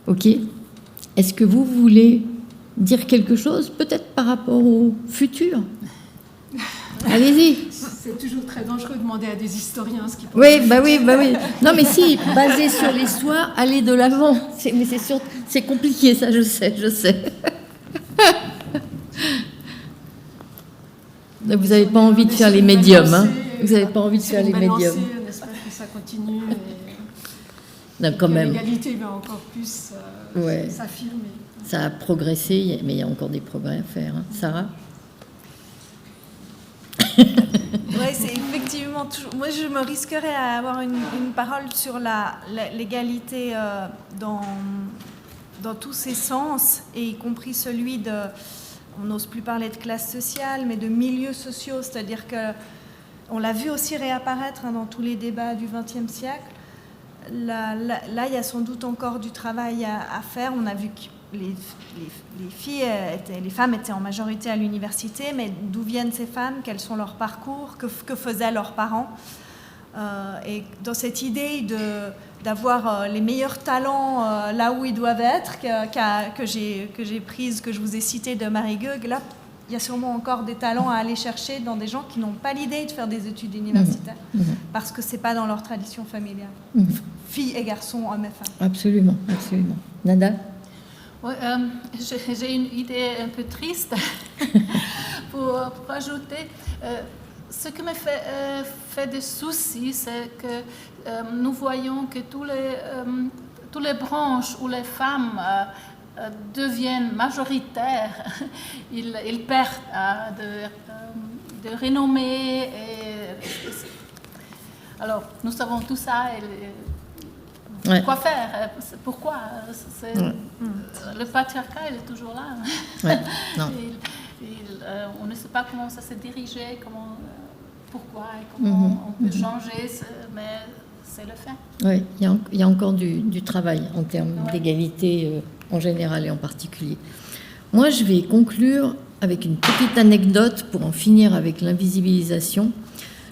Ok. Est-ce que vous voulez dire quelque chose, peut-être par rapport au futur ? Allez-y. C'est toujours très dangereux de demander à des historiens ce qu'ils pensent. Oui. Non, mais si, basé sur l'histoire, allez de l'avant. Mais c'est sûr, c'est compliqué, ça, je sais. Vous n'avez pas envie de faire les médiums, hein ? Vous n'avez pas envie de faire les médiums. On espère que ça continue. Non, quand même. L'égalité va encore plus s'affirmer. Ça a progressé, mais il y a encore des progrès à faire. Hein. Sarah ? Oui, c'est effectivement toujours... Moi, je me risquerais à avoir une parole sur l'égalité dans tous ses sens, et y compris celui de... On n'ose plus parler de classe sociale, mais de milieux sociaux, c'est-à-dire qu'on l'a vu aussi réapparaître dans tous les débats du XXe siècle. Là, il y a sans doute encore du travail à faire. On a vu que les femmes étaient en majorité à l'université, mais d'où viennent ces femmes ? Quels sont leurs parcours ? Que faisaient leurs parents ? Et dans cette idée d'avoir les meilleurs talents là où ils doivent être, que j'ai prise, que je vous ai citée de Marie Goeg, là, il y a sûrement encore des talents à aller chercher dans des gens qui n'ont pas l'idée de faire des études universitaires, parce que ce n'est pas dans leur tradition familiale. Filles et garçons, hommes et femmes. Absolument, absolument. Nada? Oui, j'ai une idée un peu triste pour ajouter. Ce qui me fait des soucis, c'est que nous voyons que toutes les branches où les femmes deviennent majoritaires, ils perdent de renommée. Alors, nous savons tout ça. Ouais. Quoi faire? Pourquoi? Le patriarcat, il est toujours là. Ouais, non. On ne sait pas comment ça s'est dirigé, pourquoi et comment on peut changer, mais c'est le fait. Oui, il y a encore du travail en termes d'égalité en général et en particulier. Moi, je vais conclure avec une petite anecdote pour en finir avec l'invisibilisation.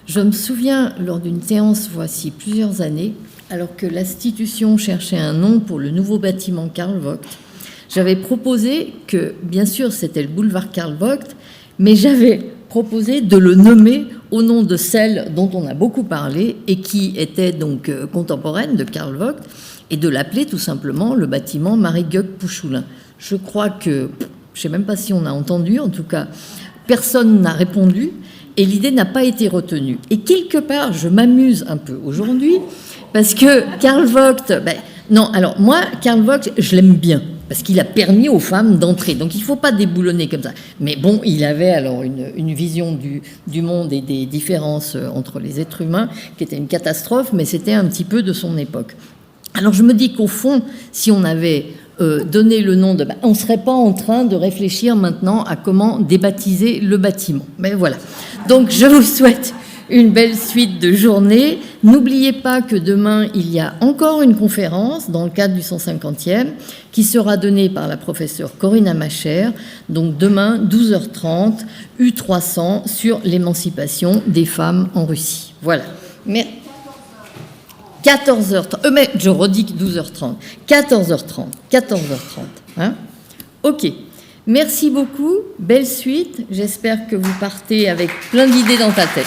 Je me souviens, lors d'une séance voici plusieurs années, alors que l'institution cherchait un nom pour le nouveau bâtiment Karl Vogt, j'avais proposé que, bien sûr, c'était le boulevard Karl Vogt, mais j'avais proposé de le nommer au nom de celle dont on a beaucoup parlé et qui était donc contemporaine de Karl Vogt, et de l'appeler tout simplement le bâtiment Marie-Gueug-Pouchoulin. Je crois que, je ne sais même pas si on a entendu, en tout cas, personne n'a répondu, et l'idée n'a pas été retenue. Et quelque part, je m'amuse un peu aujourd'hui, parce que Karl Vogt, non, alors moi, Karl Vogt, je l'aime bien, parce qu'il a permis aux femmes d'entrer. Donc il ne faut pas déboulonner comme ça. Mais bon, il avait alors une vision du monde et des différences entre les êtres humains qui était une catastrophe, mais c'était un petit peu de son époque. Alors je me dis qu'au fond, si on avait donné le nom de... on ne serait pas en train de réfléchir maintenant à comment débaptiser le bâtiment. Mais voilà. Donc je vous souhaite une belle suite de journée. N'oubliez pas que demain, il y a encore une conférence dans le cadre du 150e qui sera donnée par la professeure Corinna Macher. Donc demain, 12h30, U300 sur l'émancipation des femmes en Russie. Voilà. Mais 14h30. Mais je redis 12h30. 14h30. 14h30. Hein? OK. Merci beaucoup. Belle suite. J'espère que vous partez avec plein d'idées dans ta tête.